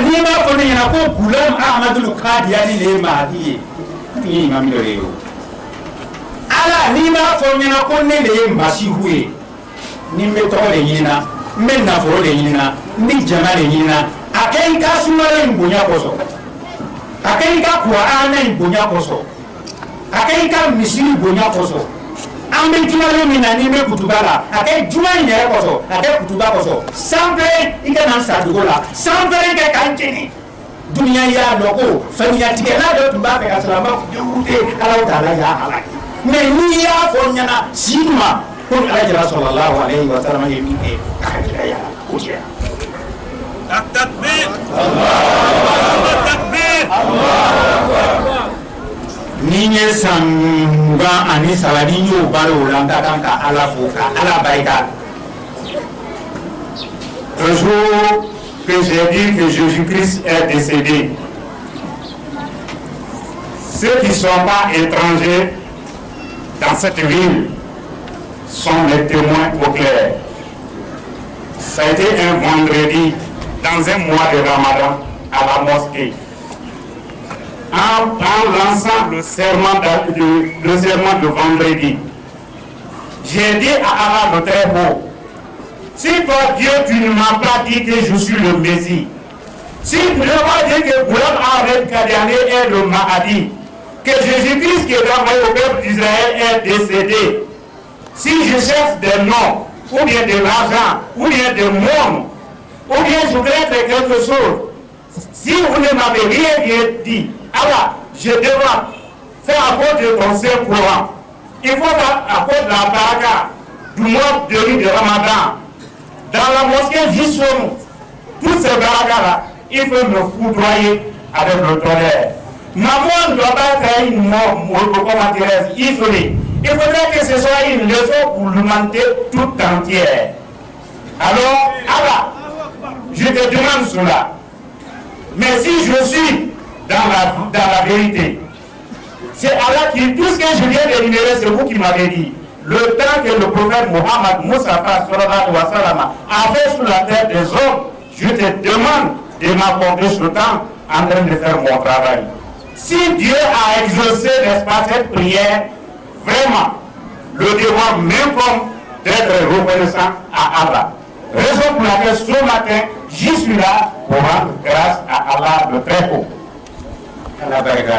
ni ma fɔ ne ɲɛna ko Gulam Ahmadul Qadiani de ye Mahdi ye n ye imam dɔ ye o ala ni ma fɔ ɲɛna ko ne de ye Masihu ye ni n bɛ tɔgɔ de ɲinina n bɛ nafolo de ɲinina n bɛ jama de ɲinina a kɛ n ka sumala in bonya kosɔn a kɛ n ka Kur'ana in bonya kosɔn a kɛ n ka misiri bonya kosɔn an bɛ jumalen min na ni bɛ kutuba la a kɛ juma in yɛrɛ kosɔn a kɛ kutuba kosɔn sanfɛ i ka na n sa dogo la sanfɛ kɛ k'an jeni duniya y'a dɔn ko faniyatigɛla dɔ tun b'a fɛ ka sɔrɔ a ma wute Ala Taala y'a halaki mais n'i y'a fɔ n ɲɛna si duma ko Alakira sallallahu alayhi wa sallam ye min kɛ a ka kira y'a o cɛ. Takbir! Allahu Takbir! Ni ye san 23 ni y'o balo o la n ka kan ka Ala fo ka Ala barika. Un jour que j'ai dit que Jésus-Christ est décédé, ceux qui ne sont pas étrangers dans cette ville sont les témoins au clair. Ça a été un vendredi dans un mois de Ramadan à la mosquée. En lançant le serment de vendredi, j'ai dit à Allah le Très-Haut, si toi Dieu tu ne m'as pas dit que je suis le Messie, si tu ne m'as pas dit que Gulam Ahmed Qadiani est le Mahdi, que Jésus-Christ qui est envoyé au peuple d'Israël est décédé, si je cherche des noms, ou bien de l'argent, ou bien des monde, ou bien je voudrais faire quelque chose, si vous ne m'avez rien dit, alors je devrais faire à cause de ton Saint-Coran. Il faut faire à cause de la baraka du mois de nuit de Ramadan. Dans la mosquée Jisson, tous ces barakas-là, il faut me foudroyer avec le tonnerre. Maman ne doit pas être une mort isolée. Il faudrait que ce soit une leçon pour l'humanité toute entière. Alors, Allah, je te demande cela. Mais si je suis dans la vérité, c'est Allah qui, tout ce que je viens d'énumérer, c'est vous qui m'avez dit. Le temps que le prophète Mohammed Mustafa sallallahu alayhi wa sallam a fait sur la terre des hommes, je te demande de m'accorder ce temps en train de faire mon travail. Si Dieu a exaucé, n'est-ce pas, cette prière, vraiment, le devoir même comme d'être reconnaissant à Allah. Raison pour laquelle ce matin, j'y suis là pour rendre grâce à Allah de Très-Haut. Allah barika.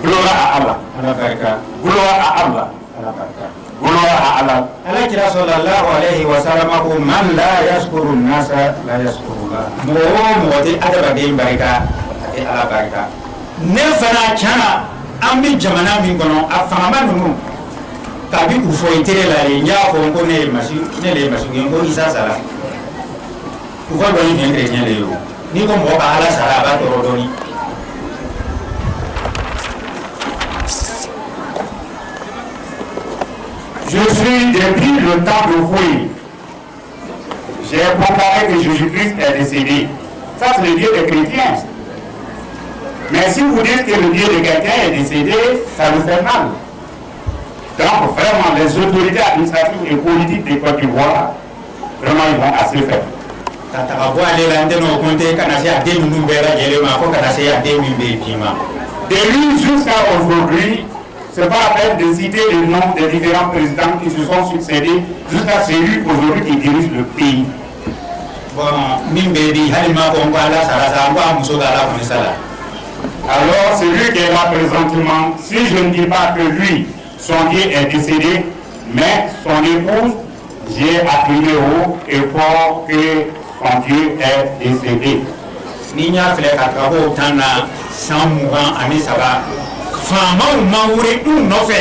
Gloire à Allah. Allah barika. Gloire à Allah. Allah barika. Gloire à Allah. Alakira sallallahu alayhi wa sallam ko man la yaskuru nasa la yaskuru Allah. Mɔgɔ tɛ adamaden barika a tɛ Ala barika. Ne fana tiɲɛna an bɛ jamana min kɔnɔ a fangaba ninnu kabi u fɔ i teri la de n y'a fɔ ko ne de ye Masihu ye n ko Isa sara u ka dɔn ni chrétien de ye o n'i ko mɔgɔ ka Ala sara a b'a tɔɔrɔ dɔɔni. Je suis depuis le temps de fouille. J'ai proclamé que Jésus-Christ est décédé. Ça, c'est le Dieu des chrétiens. Mais si vous dites que le Dieu de quelqu'un est décédé, ça nous fait mal. Donc, vraiment, les autorités administratives et politiques de Côte d'Ivoire, vraiment, ils vont assez faire. De lui jusqu'à aujourd'hui, ce n'est pas la peine de citer les noms des différents présidents qui se sont succédés jusqu'à celui aujourd'hui qui dirige le pays. Alors, celui qui est là présentement, si je ne dis pas que lui, son Dieu est décédé, mais son épouse, j'ai affirmé haut et fort que son Dieu est décédé. Ninya filɛ ka taga tan na san 23 faamaw ma wuri du nɔfɛ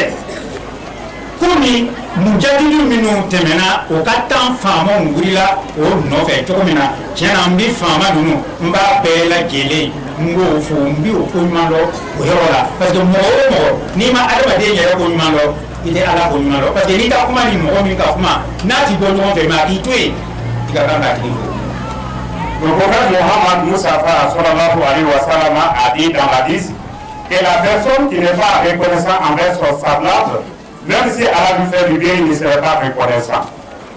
komi mujadidu minnu tɛmɛna o ka tan faamaw wurila o nɔfɛ cogo min na tiɲɛna n bi faama ninnu n b'a bɛɛ lajɛlen n b'o fo n bi o ko ɲuman dɔn o yɔrɔ la parce que mɔgɔ o mɔgɔ n'i ma adamaden yɛrɛ ko ɲuman dɔn i tɛ Ala ko ɲuman dɔn parce que n'i ka kuma ni mɔgɔ min ka kuma n'a ti bɔ ɲɔgɔn fɛ mais a k'i to yen i ka kan k'a tigi fo. Le prophète Mohammed Mustafa sallallahu alayhi wa sallam a dit dans l'hadith que la personne qui n'est pas reconnaissant envers son semblable, même si Allah lui fait du bien, il ne serait pas reconnaissant.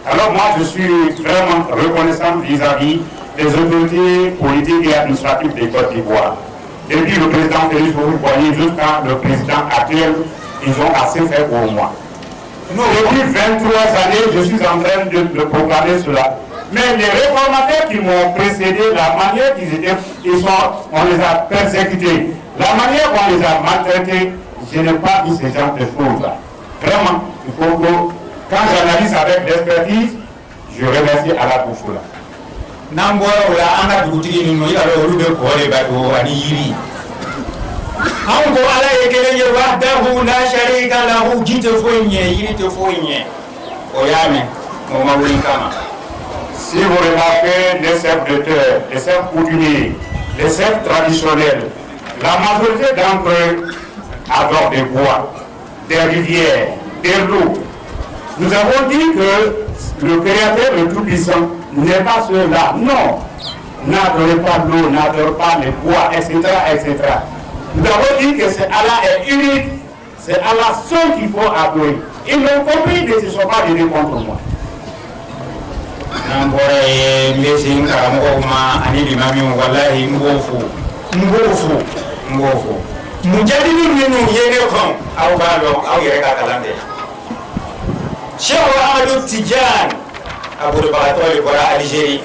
Alors moi, je suis vraiment reconnaissant vis-à-vis des autorités politiques et administratives de Côte d'Ivoire. Depuis le président Félix Houphouët-Boigny jusqu'à le président actuel, ils ont assez fait pour moi. Depuis 23 années, je suis en train de proclamer cela. Mais les réformateurs qui m'ont précédé, la manière qu'ils étaient, on les a persécutés, la manière qu'on les a maltraités, je n'ai pas vu ce genre de choses-là. Vraiment, il faut que, quand j'analyse avec l'expertise, je remercie Allah pour cela. Nambora ola anga dugutigi ni no ila olu be ko le ba do ani yiri ango ala yekele ye wahdahu la sharika lahu jite foinye yiri te foinye oyame mo mawuli kama. Si vous remarquez les chefs de terre, les chefs coutumiers, les chefs traditionnels, la majorité d'entre eux adorent des bois, des rivières, des loups. Nous avons dit que le Créateur, le Tout-Puissant, n'est pas cela. Non. N'adorez pas l'eau, n'adorez pas les bois, etc., etc. Nous avons dit que c'est Allah est unique, c'est Allah seul qu'il faut adorer. Ils l'ont compris, mais ils ne sont pas venus contre moi. Nambora mesi nkaramuko kuma ani limami wallahi ngofu mujadili minu yene kon aw balo aw yere ka kalande Cheikh Ahmadou Tidiane Abou Bakatoy bora Algérie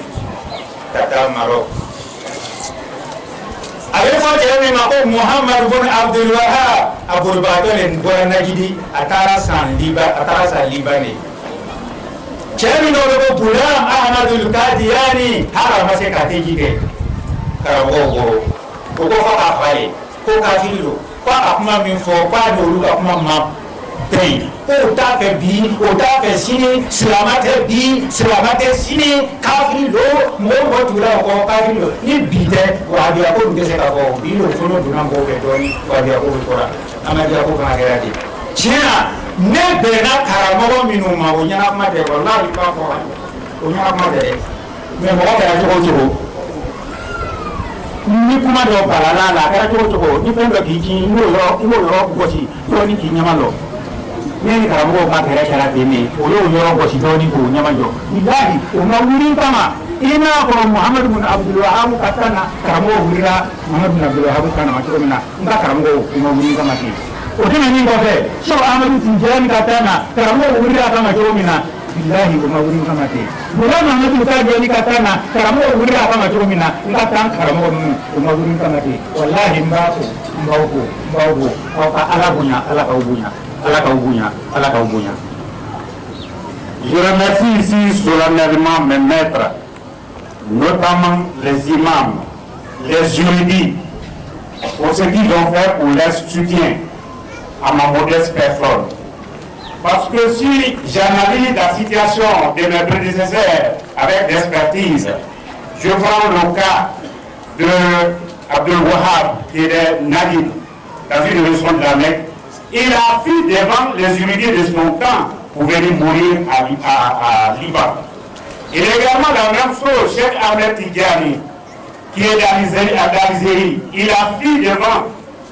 tata Maroc avec fa jami ma ko Muhammad ibn Abdul Wahhab Abou Bakatoy bora Najidi atara san Libanais Chemi no ko Ghulam Ahmadul Qadiani harama se ka tejike karago ko fa ka fale ko kafiro ko akuma min fo ko do lu akuma ma tei ko ta fe bi ko ta fe sini silamate bi silamate sini kafiro mo ko tula ko kafiro ni bide wa dia ko ngese ka ko bi lo fono duna ko be doni wa dia ko ko ra amadia ko ka gerati tia ne bena karamogo minu ma o nyana kuma de wallahi ka ko o nyana kuma de me mo ka jogo jogo ni kuma do balala la ka jogo jogo ni fen do kiji mo yo gosi to ni ki nyama lo ne ni karamogo ma tere kala de ni o yo gosi to ni ko nyama jo billahi o ma wuri kama ina ko Muhammad ibn Abdul Wahhab katana karamogo wurira Muhammad ibn Abdul Wahhab kana ma to mina nda karamogo ko ma wuri kama ki o tena ni ngofe Cheikh Ahmadou Tidiane katana karamogo wurira kama to mina billahi ko ma wuri kama te Ghulam Ahmadou Qadiani katana karamogo wurira kama to mina ngatan karamogo ko ma wuri kama te wallahi mbako ka ala ka ubunya. Je remercie ici solennellement mes maîtres, notamment les imams, les juridis, pour ce qu'ils ont fait pour leur soutien à ma modeste personne. Parce que si j'analyse la situation de mes prédécesseurs avec l'expertise, je prends le cas de Abdul Wahhab qui est Naguib, dans une région de la Mecque. Il a fui devant les juridis de son temps pour venir mourir à Liban. Il est également la même chose, Cheikh Ahmed Tidiane, qui est d'Algérie. Il a fui devant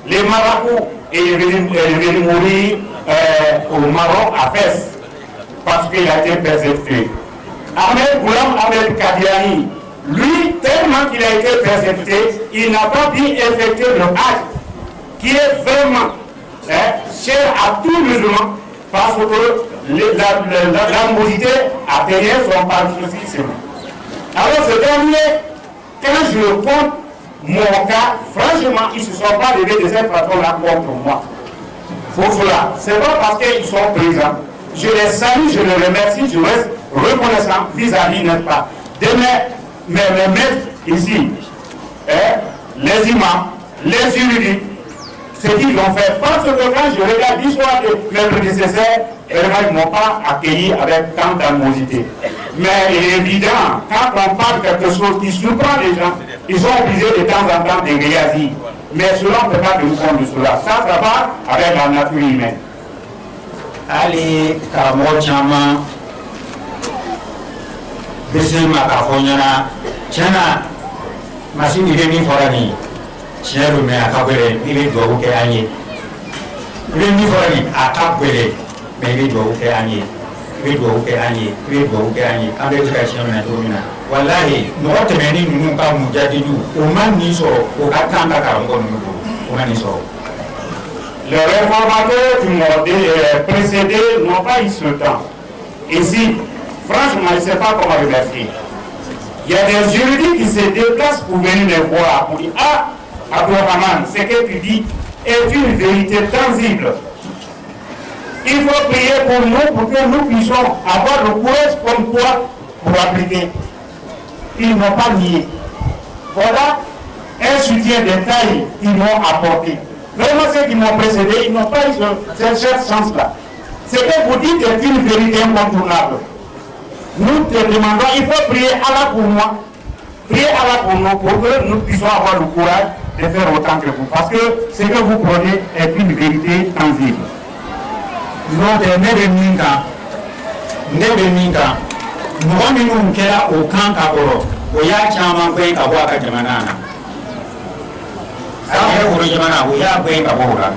les marabouts et il est venu mourir au Maroc à Fès parce qu'il a été persécuté. Ghulam Ahmed Qadiani, lui, tellement qu'il a été persécuté, il n'a pas pu effectuer le acte qui est vraiment cher à tout musulman parce que l'animosité a derrière son patriotisme. Alors ce dernier, quand je le compte, mon cas, franchement, ils ne se sont pas levés de cette façon-là contre moi. Pour cela, c'est pas parce qu'ils sont présents. Je les salue, je les remercie, je reste reconnaissant vis-à-vis, n'est-ce pas, de mes maîtres ici, les imams, les juridis, ce qu'ils ont fait. Parce que quand je regarde l'histoire de mes prédécesseurs, vraiment, ils ne m'ont pas accueilli avec tant d'animosité. Mais il est évident, quand on parle de quelque chose qui surprend les gens, ils sont obligés de temps en temps de réagir. Mais cela, on ne peut pas tenir compte de cela. Ça va avec la nature humaine. Ali karamɔgɔ caman bɛ se ma k'a fɔ ɲɛna tiɲɛna Masini bɛ min fɔra nin tiɲɛ don mais a ka gɛlɛn i bɛ dugawu kɛ an ye i bɛ min fɔra nin a ka gɛlɛn mais i bɛ dugawu kɛ an ye i bɛ dugawu kɛ an ye i bɛ dugawu kɛ an ye an bɛɛ bɛ se ka tiɲɛ minɛ cogo min na wallahi mɔgɔ tɛmɛni ninnu ka mujadidu o ma nin sɔrɔ o ka kan ka karamɔgɔ ninnu bolo o ma nin sɔrɔ. Les réformateurs qui m'ont précédé n'ont pas eu ce temps. Ici, franchement, je ne sais pas comment remercier. Il y a des juridiques qui se déplacent pour venir les voir, pour dire ah, Abdourahmane, ce que tu dis est une vérité tangible. Il faut prier pour nous, pour que nous puissions avoir le courage comme toi pour appliquer. Ils n'ont pas nié. Voilà un soutien de taille qu'ils m'ont apporté. Vraiment, ceux qui m'ont précédé, ils n'ont pas eu cette chance-là. Ce que vous dites est une vérité incontournable. Nous te demandons, il faut prier Allah pour moi, prier Allah pour nous, pour que nous puissions avoir le courage de faire autant que vous. Parce que ce que vous prenez est une vérité tangible. Non, de ne bɛ min kan mɔgɔ minnu kɛra o kan ka kɔrɔ o y'a caman gɛn ka bɔ a ka jamana na a kɛra woro jamana o y'a gɛn ka bɔ o la.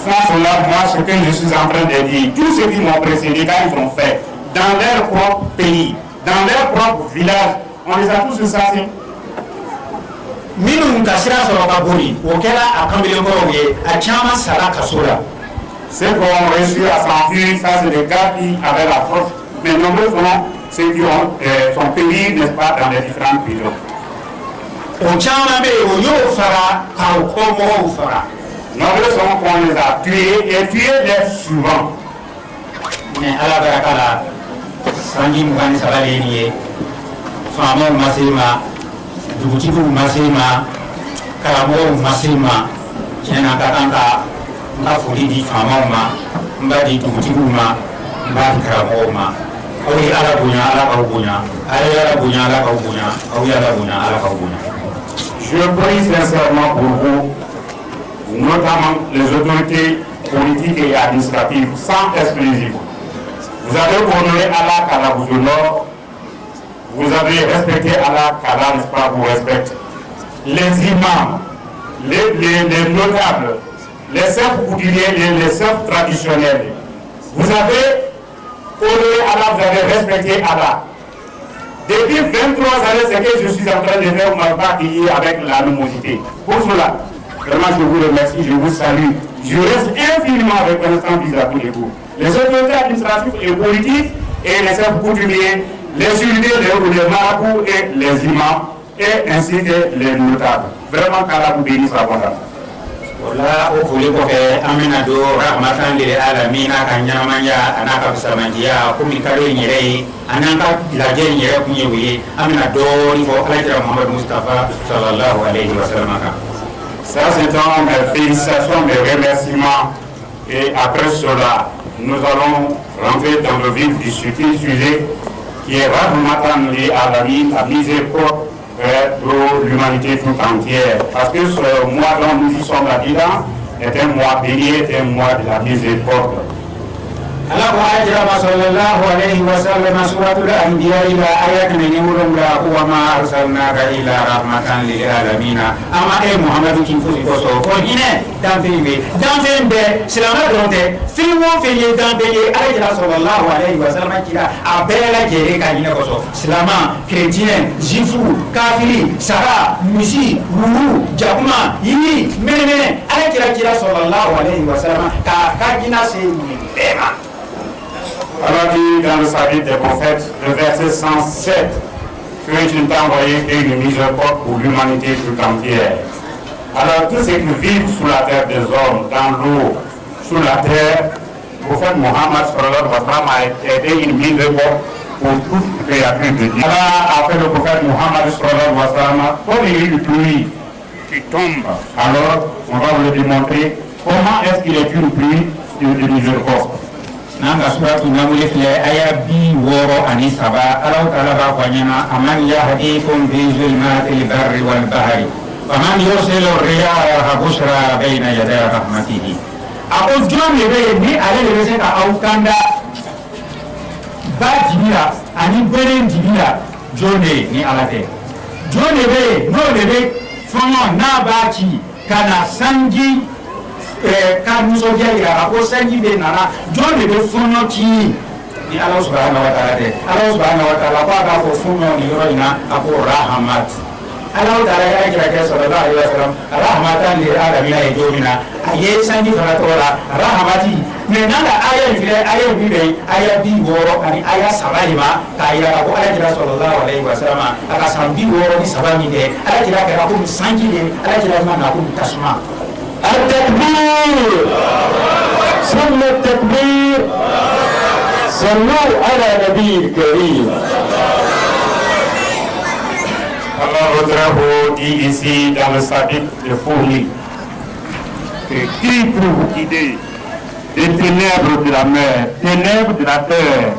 Sans cela, moi, ce que je suis en train de dire, tous ceux qui m'ont précédé, quand ils ont fait, dans leur propre pays, dans leur propre village, on les a tous chassés. minnu ka sira sɔrɔ ka boli o kɛra a kanbelenkɔrɔw ye a caman sara kaso la. Ceux qui ont réussi à s'enfuir, ça c'est des gars qui avaient la force. Mais nombreux sont ceux qui sont péris, n'est-ce pas, dans les différentes prisons. O caman bɛ yen o y'o fara k'aw kɔ mɔgɔw fara. Nombreux sont qu'on les a tués et tués les suivants. Mais ala baraka la sanji 23 de nin ye faamaw ma se ma dugutigiw ma se ma karamɔgɔw ma se ma tiɲɛna ka kan ka n ka foli di faamaw ma n b'a di dugutigiw ma n b'a di karamɔgɔw ma aw ye ala bonya ala k'aw bonya a ye ala bonya ala k'aw bonya aw ye ala bonya ala k'aw bonya. Je prie sincèrement pour vous, notamment les autorités politiques et administratives, sans exclusive. Vous avez honoré Allah qu'Allah vous honore, vous avez respecté Allah qu'Allah, n'est-ce pas, vous respecte. Les imams, les notables, les chefs coutumiers, les chefs traditionnels, vous avez honoré Allah, vous avez respecté Allah. Depuis 23 années, ce que je suis en train de faire, vous ne m'avez pas accueilli avec l'animosité. Pour cela, vraiment, je vous remercie, je vous salue. Je reste infiniment reconnaissant vis-à-vis de vous. Les autorités administratives et politiques et les chefs coutumiers, les juridiques, les marabouts et les imams, et ainsi que les notables. Vraiment, qu'Allah vous bénisse abondamment. Wala o foli kɔfɛ an bɛna don rahmatan lil alamina ka ɲɛnamaya a n'a ka fisamantiya komi kalo in yɛrɛ ye a n'an ka lajɛ in yɛrɛ kun ye o ye an bɛna dɔɔni fɔ alakira Muhamadu Mustafa sallallahu alayhi wa sallam kan. Ça c'est donc mes félicitations, mes remerciements, et après cela nous allons rentrer dans le vif du sujet qui est rahmatan lil alamina, la miséricorde pour l'humanité tout entière. Parce que ce mois dont nous y sommes là-dedans est un mois béni, est un mois de la miséricorde. Allah ko ajrama sallallahu alayhi wa sallam suratul anbiya ila ayatin nurum la wa ma arsalnaka ila rahmatan lil alamin ama e muhammadu kin fusi ko so ko hine dan be silama donte filmo fili dan be ajra sallallahu alayhi wa sallam kira abela jere ka hine ko so silama chrétien jifu kafiri sara musi ruru jakuma yini menene ajra sallallahu alayhi wa sallam ka hina se bema. Alors dit dans le salut des prophètes, le verset 107, que je ne t'ai envoyé qu'une miséricorde pour l'humanité tout entière. Alors tous ceux qui vivent sous la terre des hommes, dans l'eau, sous la terre, le prophète Mohammed sallallahu alayhi wa sallam a été une miséricorde pour toute créature de Dieu. Allah a fait le prophète Mohammed sallallahu alayhi wa sallam comme il y a eu une pluie qui tombe. Alors on va vous le démontrer comment est-ce qu'il est une pluie de miséricorde. Nanga suratu namuli filɛ aya 60 ani 3 Allahu taala b'a fɔ an ɲɛna aman yahdikum fi zulmatil barri wal bahri faman yursilu riyaha bushra bayna yaday rahmatihi. A ko jɔn de bɛ yen ni ale de bɛ se ka aw kanda ba dibi la ani bere dibi la jɔn de ni ala tɛ. Jɔn de bɛ yen n'o de bɛ fɔɲɔ n'a b'a ci ka na sanji ka nisɔndiya yira a ko sanji de nana jɔn de bɛ fɔɲɔ ci ni ala subhanahu wa ta'ala de ala subhanahu wa ta'ala ko aka ko funno ni yoro ina ako rahmat ala ta'ala ya kira ke sallallahu alaihi wasallam rahmatan lil alamin ay jomina aye sanji fara tora rahmati me nanda aya file aya bibe aya bi woro ani aya sabalima ka ira ko ala kira sallallahu alaihi wasallam aka sambi woro ni sabami de ala kira ka ko sanji de ala kira ma na ko tasma التكبير ثم التكبير صلوا على نبي الكريم. Allah voudrait dit ici dans le chapitre de folie que qui peut vous guider des ténèbres de la mer, ténèbres de la terre,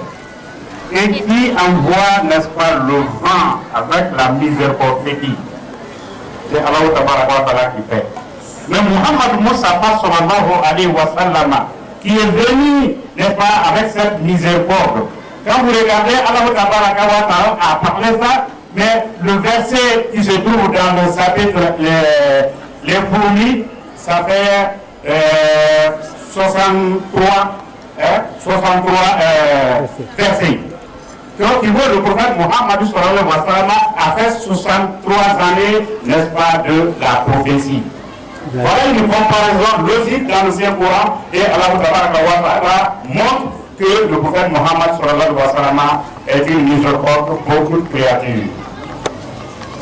et qui envoie, n'est-ce pas, le vent avec la miséricorde qui c'est Allah Ta'ala qui fait. Mais Muhammad Mustafa sallallahu alayhi wa sallam qui est venu, n'est-ce pas, avec cette miséricorde. Quand vous regardez, Allah Ta'ala a parlé ça, mais le verset qui se trouve dans le chapitre les fourmis, ça fait 63 versets. Donc, il voit le prophète Muhammad sallallahu alayhi wa sallam a fait 63 années, n'est-ce pas, de la prophétie. Voilà une comparaison logique dans le Saint-Coran et Allah montre que le prophète Muhammad sallallahu alayhi wa sallam est une miséricorde pour beaucoup de créatures.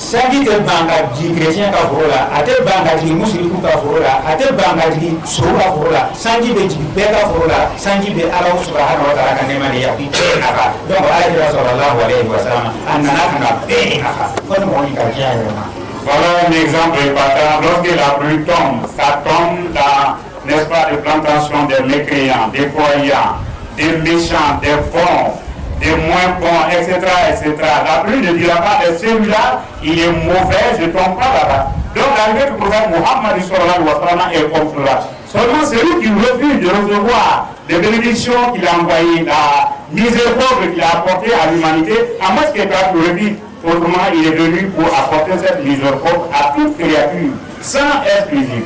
sanji te banga di chrétien ka forola ate banga di muslimu ka forola ate banga di suru ka forola sanji be jigi be ka forola sanji be Allah subhanahu wa ta'ala ka nema de ya bi be aka donc ala sallallahu alayhi wa sallam anana kana be aka ko mo ni ka jaya ma. Voilà un exemple épatant. Lorsque la pluie tombe, ça tombe dans, n'est-ce pas, les plantations des mécréants, des croyants, des méchants, des bons, des moins bons, etc., etc. La pluie ne dira pas, et celui-là, il est mauvais, je ne tombe pas là-bas. Donc, l'arrivée du prophète Muhammad sallallahu alayhi wa sallam est comme cela. Seulement celui qui refuse de recevoir les bénédictions qu'il a envoyées, la miséricorde qu'il a apportée à l'humanité, à moins qu'il refuse. Autrement, il est venu pour apporter cette miséricorde à toute créature, sans exclusive.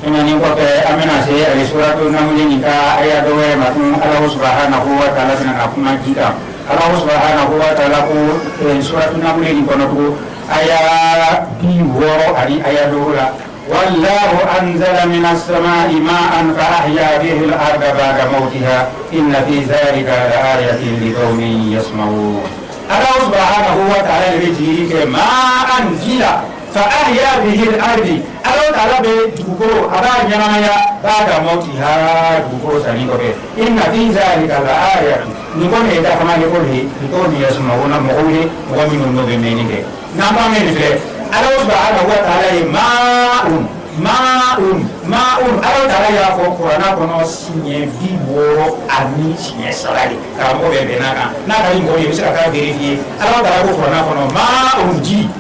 Ini ko ke amena se ali suratu namuli ni ka aya do we matu Allah subhanahu wa ta'ala sina na kuma kita Allah subhanahu wa ta'ala ko suratu namuli ni kono ko aya bi woro ari aya do la wallahu anzala minas samai ma'an fa ahya bihi al-ardha ba'da mawtiha inna fi dhalika laayatin liqaumin yasma'un. Allah subhanahu wa ta'ala rijiri ke ma'an jila fa ahya bihi al-ardi Allah ta'ala be dugukolo aba nyamaya ba'da mawtiha dugukolo sani ko be inna fi zalika laayatin ni ko ne da kama ne ko ni yasma'una mu'mini wa minun no be menike namba men fe Allah subhanahu wa ta'ala ma'un Allah ta'ala ya ko Qur'ana kono sinye bi woro ani sinye salari ka mo be benaka na ka ngo ye bisira ka verifie Allah ta'ala ko Qur'ana kono ma'un ji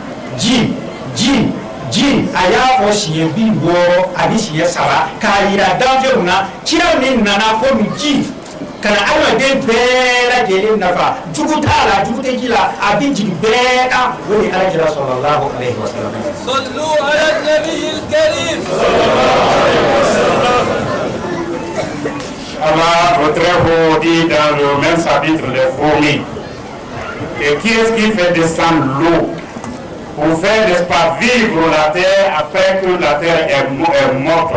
aya ko sinye bi woro ani sinye sala ka ira danfe una kira ni nana ko mi ji kana alma de bera de nafa jugutala jugute kila abin ji bera woni ala kira sallallahu alaihi wasallam. صلوا على النبي الكريم. Allah, votre héros dit dans le même chapitre des fourmis, et qui est-ce qui fait descendre l'eau pour faire, n'est-ce pas, vivre la terre après que la terre est morte?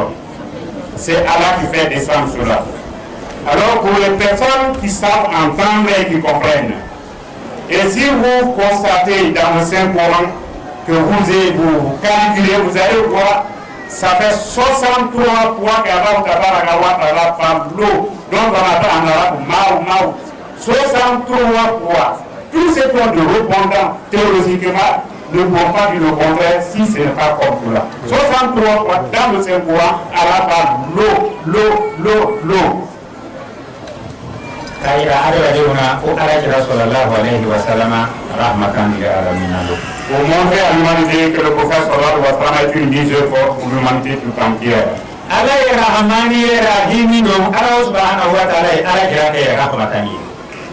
C'est Allah qui fait descendre cela. Alors pour les personnes qui savent entendre et qui comprennent, et si vous constatez dans le Saint-Coran que vous calculez, vous allez voir, ça fait 63 fois qu'Allah parle l'eau, donc on appelle en arabe Ma'ou. 63 fois. Tous ces points de répondants, théologiquement, ne vont pas dire le contraire si ce n'est pas comme cela. 63 fois dans le Saint-Coran, Allah parle l'eau. Kaira ada deuna ko ala kira sallallahu alaihi wasallam rahmatan lil alamin. Pour montrer à l'humanité que le prophète sallallahu alayhi wa sallam est une miséricorde pour l'humanité tout entière. Allah rahmani rahimi no Allah subhanahu wa ta'ala ala kira ke rahmatan.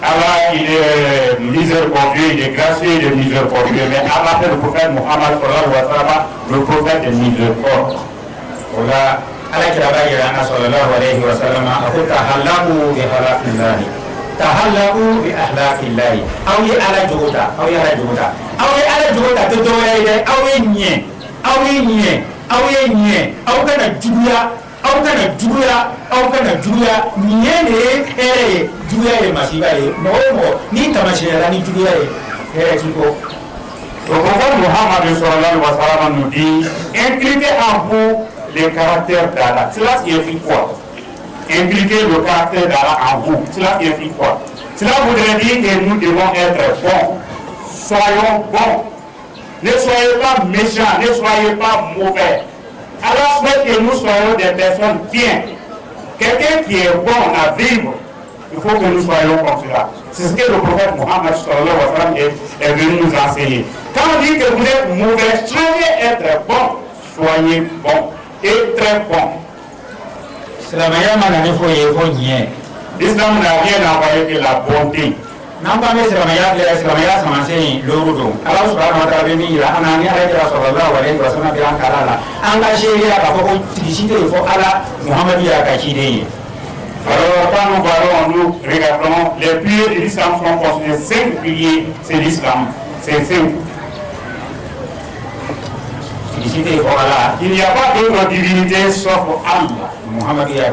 Allah il est miséricordieux, il est gracieux, il est miséricordieux, mais Allah fait le prophète Muhammad sallallahu alayhi wa sallam le prophète de miséricorde. Voilà. ala kira sallallahu alaihi wasallam akuta halaku bi khalaqillah tahallaku bi ahlaqillahi aw ye ala jogota aw ye ala jogota aw ye ala jogota to do ye aw ye nye aw ye nye aw ye nye aw kana juguya aw kana juguya aw kana juguya nye ne ere juguya ye masiba ye mo ni tamashira ni juguya ye ere tiko. Le prophète Mohammed sallallahu alayhi wa sallam nous dit impliquez en vous les caractères d'Allah. Cela signifie quoi? Impliquer le caractère d'Allah en vous. Cela signifie quoi? Cela voudrait dire que nous devons être bons. Soyons bons. Ne soyez pas méchants, ne soyez pas mauvais. Alors souhaite que nous soyons des personnes bien. Quelqu'un qui est bon à vivre, il faut que nous soyons comme cela. C'est ce que le prophète Mohammed sallallahu alayhi wa sallam est venu nous enseigner. Quand on dit que vous êtes mauvais, soyez être bon. Soyez bon et très bon. L'islam n'a rien envoyé que la bonté. Alors quand nous voyons, nous regardons, les piliers de l'islam sont considérés 5 piliers, c'est l'islam, c'est 5. Il n'y a pas d'autre divinité sauf Allah. Muhammad sallallahu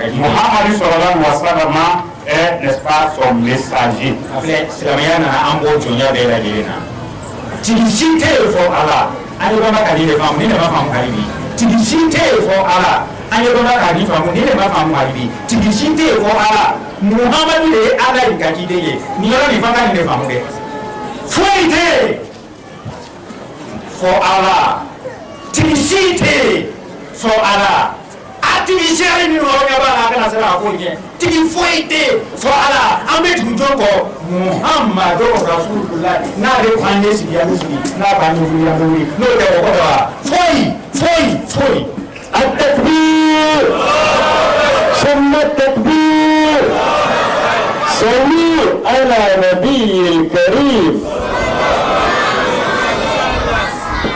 alayhi wa sallam est, n'est-ce pas, son messager. For Allah. Tricité for Allah. Artificial ni ọ̀rọ̀ bá la kana sera ko yẹn. Tigi foyite for Allah. An bɛ tugu jɔn kɔ Muhammadu Rasulullah. N'a bɛ kwan de sigi yan sigi. N'a b'a ɲɛfɔ yan wuli. N'o tɛ o kɔrɔ wa. Foyi. التكبير ثم التكبير صلوا على نبي الكريم.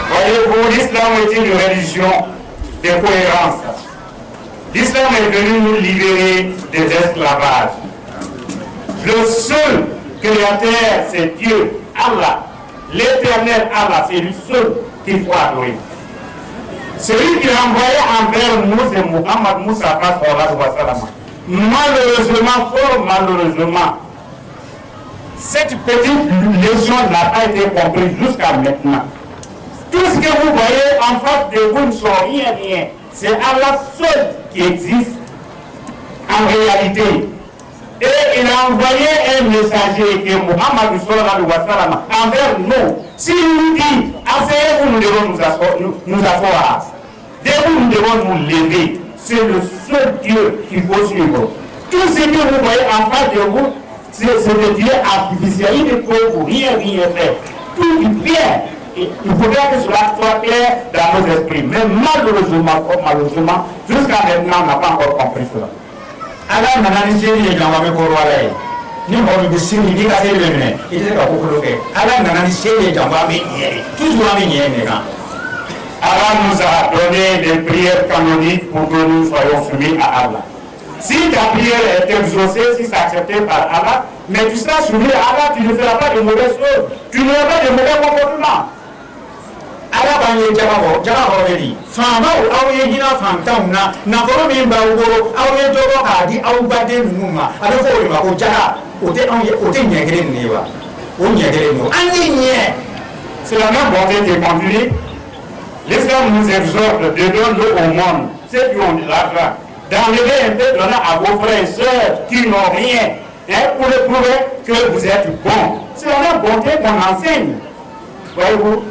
Voyez-vous, l'islam est une religion de cohérence. L'islam est venu nous libérer des esclavages. Le seul créateur, c'est Dieu, Allah. L'éternel Allah, c'est le seul qu'il faut adorer. Celui qui a envoyé envers nous, c'est Muhammad Moussa sallallahu alayhi wa sallam. Malheureusement, fort malheureusement, cette petite légion n'a pas été comprise jusqu'à maintenant. Tout ce que vous voyez en face de vous ne sont rien. C'est Allah seul qui existe en réalité. Et il a envoyé un messager qui est Muhammad sallallahu alayhi wa sallam envers nous. S'il nous dit, asseyez-vous, nous devons nous asseoir. Dès que nous devons nous lever, c'est le seul Dieu qu'il faut suivre. Tout ce que vous voyez en face de vous, c'est le Dieu artificiel. Il ne peut vous rien faire. Tout est bien. Il faudrait que cela soit clair dans nos esprits. Mais malheureusement, jusqu'à maintenant, on n'a pas encore compris cela. Allah nana ni seri ye jangwa me ko wala ye ni mo bi siri ni ka seri me ite ka ko ko ke Allah nana ni seri ye jangwa me ye toujours ami ye ne kan. Allah nous a donné des prières canoniques pour que nous soyons soumis à Allah. Si ta prière est exaucée, si c'est accepté par Allah, mais tu seras soumis à Allah, tu ne feras pas de mauvaises choses, tu n'auras pas de mauvais comportements. Allah b'a ye jabako de di faamaw aw ye hinɛ fantanw na nafolo min b'aw bolo aw ye dɔ bɔ k'a di aw baden ninnu ma a bɛ fɔ o de ma ko jara o tɛ ɲɛ kelen nin ye wa o ɲɛ kelen don an ye ɲɛ. C'est la même bonté qui continue. L'islam nous exhorte de donner au monde ceux qui ont de l'argent, d'enlever un peu, donner à vos frères et sœurs qui n'ont rien, pour le prouver que vous êtes bons. C'est la même bonté qu'on enseigne. Voyez-vous?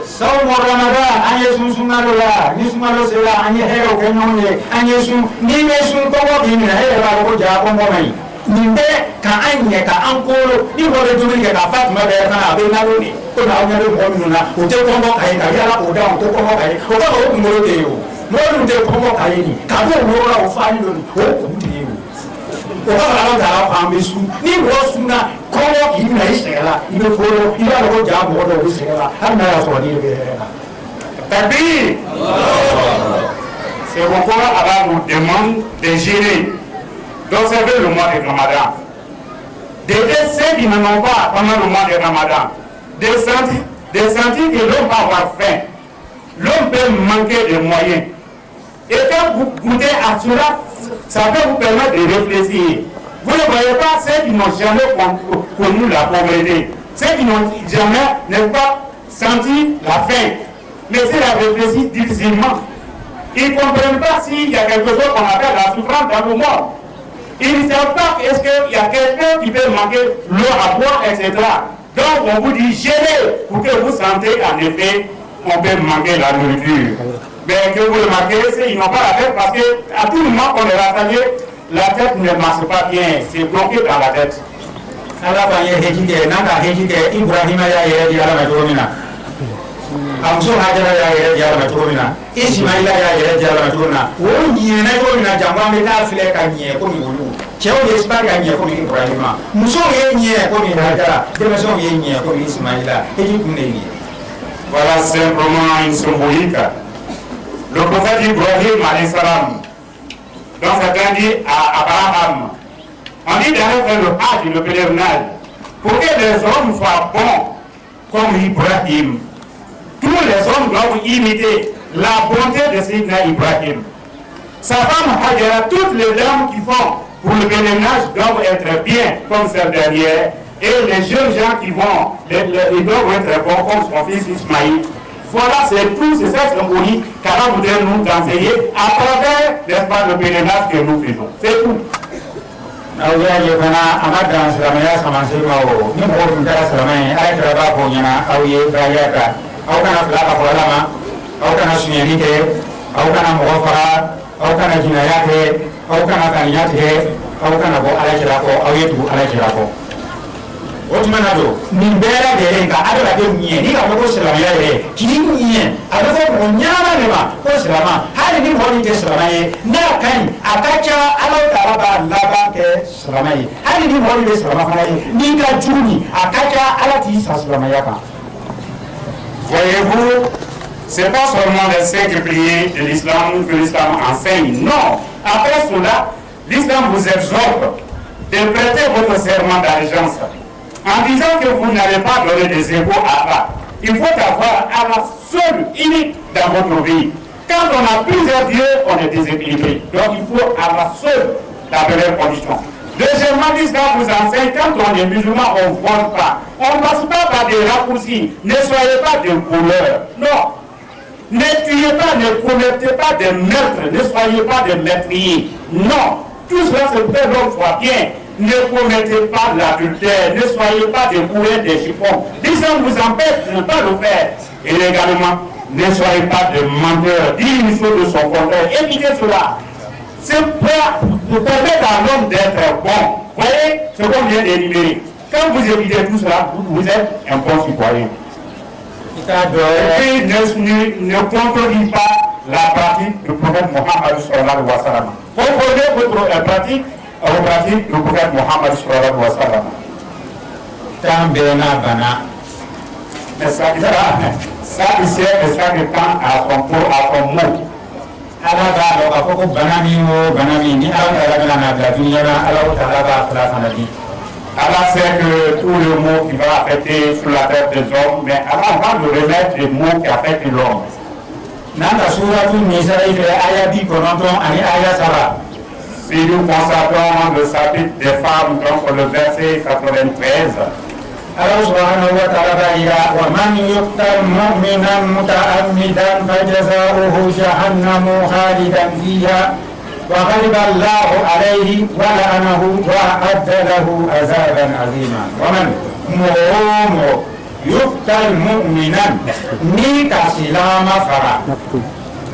Sawmo Ramadan an ye sun sunkalo la ni sunkalo sera an ye hɛrɛw kɛ ɲɔgɔn ye an ye sun ni bɛ sun kɔngɔ k'i minɛ e yɛrɛ b'a dɔn ko jaa kɔngɔ man ɲi nin bɛ ka an ɲɛ ka an kolo ni mɔgɔ bɛ dumuni kɛ k'a fa tuma bɛɛ fana a bɛ nalo de ko n'aw ɲɛ bɛ mɔgɔ minnu na o tɛ kɔngɔ ka ye ka yala k'o da o tɛ kɔngɔ ka ye o kɔrɔ o kunkolo tɛ ye o mɔgɔ minnu tɛ kɔngɔ ka ye nin k'a fɔ o woro la o fali do nin o kun tɛ ye o o ka fara ta la fan bɛ sun ni mɔgɔ sunna kɔngɔ k'i minɛ i sɛgɛn la i bɛ kolo i b'a dɔn ko jaa mɔgɔ dɔw bɛ sɛgɛn la hali n'a y'a sɔrɔ n'i bɛ hɛrɛ la. Takbir. C'est pourquoi Allah nous demande de gérer, d'observer le mois de Ramadan. d'aider ceux qui n'en ont pas pendant le mois de Ramadan, de sentir que l'homme va avoir faim, l'homme peut manquer de moyens. Et quand vous goûtez à cela, ça peut vous permettre de réfléchir. Vous ne voyez pas ceux qui n'ont jamais connu la pauvreté, ceux qui n'ont jamais, n'est-ce pas, senti la faim, mais c'est la réfléchir difficilement. Ils ne comprennent pas s'il y a quelque chose qu'on appelle la souffrance dans le monde. Ils ne savent pas est-ce qu'il y a quelqu'un qui peut manquer l'eau à boire, etc. Donc on vous dit gênez pour que vous sentez en effet qu'on peut manquer la nourriture. Mais que vous remarquez, ils n'ont pas la tête parce qu'à tout moment qu'on est rattaqué, la tête ne marche pas bien, c'est bloqué dans la tête. Allah ba ye hejike nanga hejike Ibrahima ya ye ya la toromina amso hajara ya la toromina Ismaila ya la toromina wo nyina toromina jamba me ta file ka nye ko mi wulu cheo ye spa ka nye ko mi Ibrahima muso ye nye ko mi hajara demeso ye nye ko mi Ismaila heji kunne ni. Voilà simplement une symbolique. Le prophète Ibrahim alayhi salam dans sa grandie à Abraham, on dit d'aller faire le hajj, le pèlerinage, pour que les hommes soient bons comme Ibrahim. Tous les hommes doivent imiter la bonté de Sayyidina Ibrahim. Sa femme Hajara, toutes les dames qui font pour le pèlerinage doivent être bien comme celle dernière. Et les jeunes gens qui vont, ils doivent être bons comme son fils Ismaïl. Voilà, c'est tout, c'est cette symbolique qu'Allah voudrait nous enseigner à travers, n'est-ce pas, le pèlerinage que nous faisons. C'est tout. Awya ye bana amada salamaya samanse mawo ni mo ndara salamaya ay traba ko nyana awye bayaka aw kana flaka ko lama aw kana sunyani ke aw kana mo fara aw kana jinaya ke aw kana kaniyat ke aw kana bo ala jira ko aw yetu ala jira ko o tumana do min bera de renga adala de nye ni ka ko salamaya re kini nye ado ko nyama ne ma ko salama hali ni mo ni de salamaya na kan akacha ala taraba laba ke salamaya hali ni mo ni de salamaya fana ni ka juni akacha ala ti sa salamaya ka. Voyez-vous, ce n'est pas seulement les 5 piliers de l'islam que l'islam enseigne. Non. Après cela, l'islam vous exhorte de prêter votre serment d'allégeance en disant que vous n'allez pas donner des impôts à Allah. Il faut avoir Allah seul, unique dans votre vie. Quand on a plusieurs dieux, on est déséquilibré. Donc il faut Allah seul, la première condition. Deuxièmement, l'islam vous enseigne, quand on est musulman, on ne vole pas. On ne passe pas par des raccourcis. Ne soyez pas des voleurs. Non. Ne tuez pas, ne commettez pas des meurtres. Ne soyez pas des meurtriers. Non. Tout cela, c'est pour que l'homme soit bien. Ne commettez pas l'adultère. Ne soyez pas des bourrins, des chiffons. L'islam vous empêche de ne pas le faire. Et également, ne soyez pas des menteurs. Dites une chose de son contraire. Évitez cela. C'est pour permettre à l'homme d'être bon. Vous voyez ce qu'on vient d'énumérer. Quand vous évitez tout cela, vous êtes un bon citoyen. Et puis ne contredisez pas la pratique du prophète Mohammed sallallahu alayhi wa sallam. Comprenez votre pratique du prophète Mohammed sallallahu alayhi wa sallam. Tambena bana. Mais ça ici est ça de temps à son tour, à son mot. Ala ba lo ka ko banami o banami ni ala ta la na la dunya na ala ta la ba la sanadi. Allah sait que tous les maux qui vont affecter sur la tête des hommes, mais Allah va nous remettre les maux qui affectent l'homme. Nanda suratu Nisa ile aya bi konoton ani aya saba. Si nous constatons le chapitre des femmes, donc le verset 93. Allah subhanahu wa ta'ala ila wa man yuqtal mu'minan muta'ammidan fajaza'uhu jahannamu khalidan fiha wa ghadiba Allahu alayhi wa la'anahu wa adda lahu azaban 'azima. Wa man yuqtal mu'minan ni kasilama fara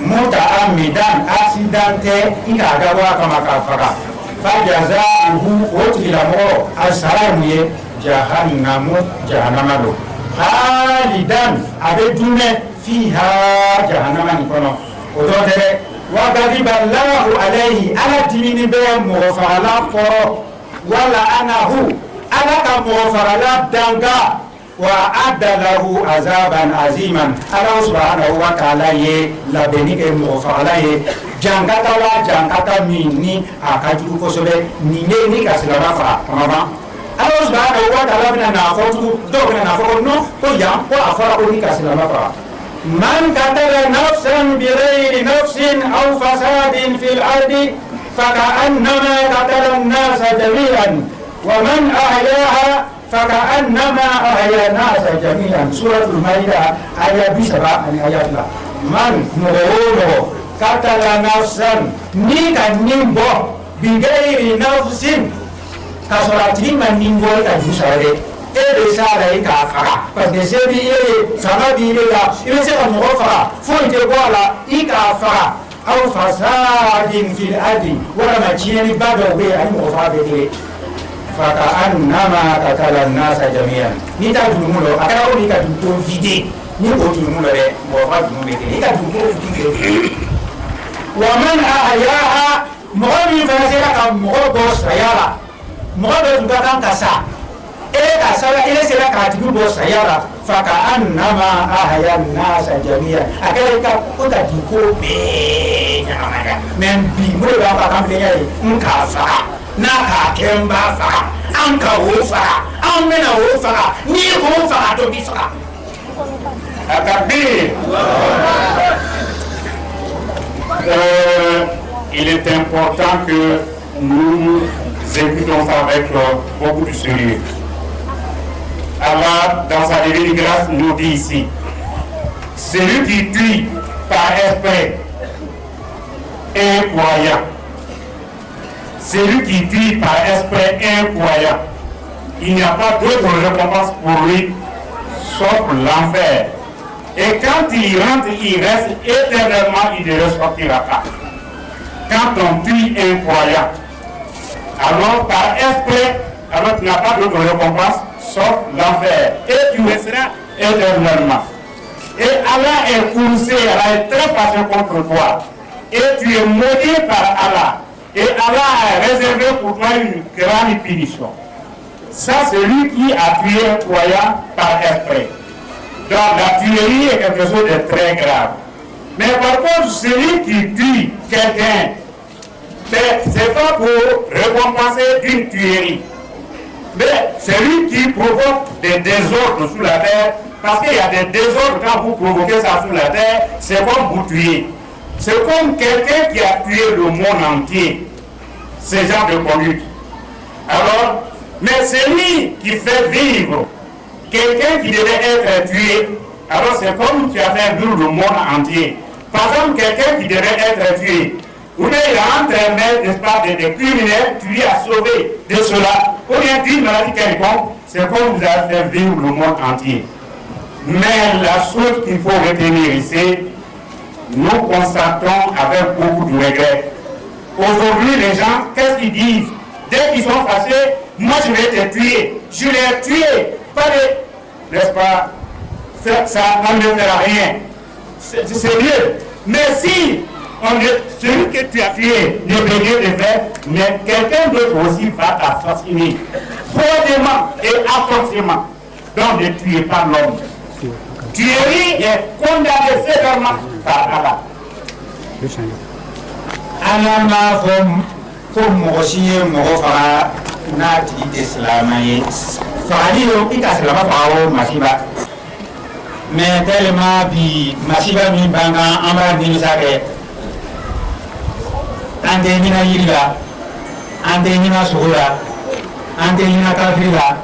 muta'ammidan accidente ina gawa kama kafara fajaza'uhu utilamo asaramu jahannama do khalidan abe dume fiha jahannama ni kono o do de wa ghadiba Allahu alayhi ala dimini be mo fala ko wala anahu ala ka mo fala danga wa adalahu azaban aziman. Allah subhanahu wa ta'ala ye labeni ke mo fala ye jangata wa jangata minni akaju ko sobe ni ne ni kasilama fa mama Allah subhanahu wa ta'ala bina na fɔ tugu dɔw bina na fɔ ko non ko yan ko a fɔra ko ni ka silama faga man qatala nafsan bighayri nafsin aw fasadin fil ardi faka'annama qatala an-nasa jami'an wa man ahyaha faka'annama ahya an-nasa jami'an. Suratul Maidah ayat 7 ani ayat 2. Man mɔgɔ qatala nafsan ni ka nin bɔ bighayri nafsin ka sɔrɔ a tigi ma nin bɔ ka ju sara dɛ e bɛ s'a la i k'a faga parce que se b'i ye fanga b'i la i bɛ se ka mɔgɔ faga foyi tɛ bɔ a la i k'a faga aw fasadin fil ardi walama tiɲɛniba dɔw bɛ yen ani mɔgɔ faga bɛ kelen faka'annama qatala an-nasa jami'an. N'i ta jurumu dɔn a kɛra ko n'i ka dugukolo vide ni o jurumu dɔ dɛ mɔgɔ faga jurumu bɛ kelen i ka dugukolo vide kelen. wa man ahyaha mɔgɔ min fana sera ka mɔgɔ bɔ saya la mɔgɔ dɔ tun ka kan ka sa ka sara sera k'a tigi bɔ saya la faka'annama ahya an-nasa jami'an. A kɛra ka ko ka dugukolo bɛɛ ɲagami mais bi mun de b'a fɔ a kan bilen ye n k'a faga n'a k'a kɛ n b'a faga an ka o faga an bɛna o faga n'i k'o faga dɔ b'i faga. Takbir. Il est important que nous écoutons ça avec beaucoup de sérieux. Allah, dans sa divine grâce, nous dit ici, celui qui tue par esprit est incroyant. Celui qui tue par esprit est incroyant. Il n'y a pas d'autre récompense pour lui, sauf l'enfer. Et quand il rentre, il reste éternellement, il ne ressortira pas. Quand on tue un croyant, alors par esprit, alors tu n'as pas d'autre récompense, sauf l'enfer. Et tu resteras éternellement. Et Allah est poussé, Allah est très patient contre toi. Et tu es maudit par Allah. Et Allah a réservé pour toi une grande punition. Ça, c'est lui qui a tué un croyant par esprit. Donc la tuerie est quelque chose de très grave. Mais par contre, celui qui tue quelqu'un, c'est pas pour récompenser d'une tuerie. Mais celui qui provoque des désordres sous la terre, parce qu'il y a des désordres quand vous provoquez ça sous la terre, c'est comme vous tuez. C'est comme quelqu'un qui a tué le monde entier. Ce genre de conduite. Alors, mais celui qui fait vivre quelqu'un qui devait être tué, alors c'est comme tu as fait vivre le monde entier. Par exemple, quelqu'un qui devait être tué, ou bien il a entraîné, n'est-ce pas, des criminels, tu lui as sauvé de cela, ou bien d'une maladie quelconque, c'est comme vous avez fait vivre le monde entier. Mais la chose qu'il faut retenir ici, nous constatons avec beaucoup de regrets. Aujourd'hui, les gens, qu'est-ce qu'ils disent? Dès qu'ils sont fâchés, moi je vais te tuer. Je l'ai tué. Pas de... N'est-ce pas? Ça ne fera rien. C'est mieux. Mais si celui que tu as tué ne peut rien le faire, mais quelqu'un d'autre aussi va t'assassiner. Froidement et affreusement. Donc ne tuez pas l'homme. Tuerie est condamné sévèrement par Allah. Allah m'a fɔ ko mɔgɔ si ye mɔgɔ faga n'a tigi tɛ silamɛ ye fagali o i ka silamɛ faga o masiba mais tellement bi masiba min b'an kan an b'a nimisa kɛ an tɛ hinɛ yiri la an tɛ hinɛ sogo la an tɛ hinɛ kafiri la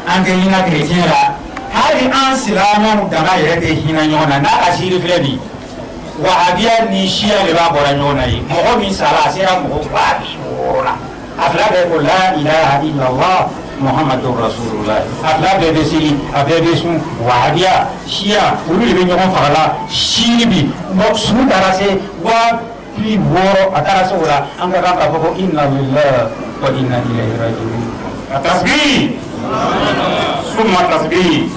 an tɛ hinɛ kerecɛn la hali an silamɛw dama yɛrɛ tɛ hinɛ ɲɔgɔn na n'a ka siri filɛ nin wahabiya ni siya de b'a bɔra ɲɔgɔn na ye mɔgɔ min sara a sera mɔgɔ 200 la a fila bɛɛ ko la ilaha illallah muhammadu rasulullah a fila bɛɛ bɛ seli a bɛɛ bɛ sun wahabiya siya olu de bɛ ɲɔgɔn faga la sini bi sun taara se 600 a taara se o la an ka kan k'a fɔ ko inna lillahi wa inna ilayhi raji'un. Tasbih, summa tasbih.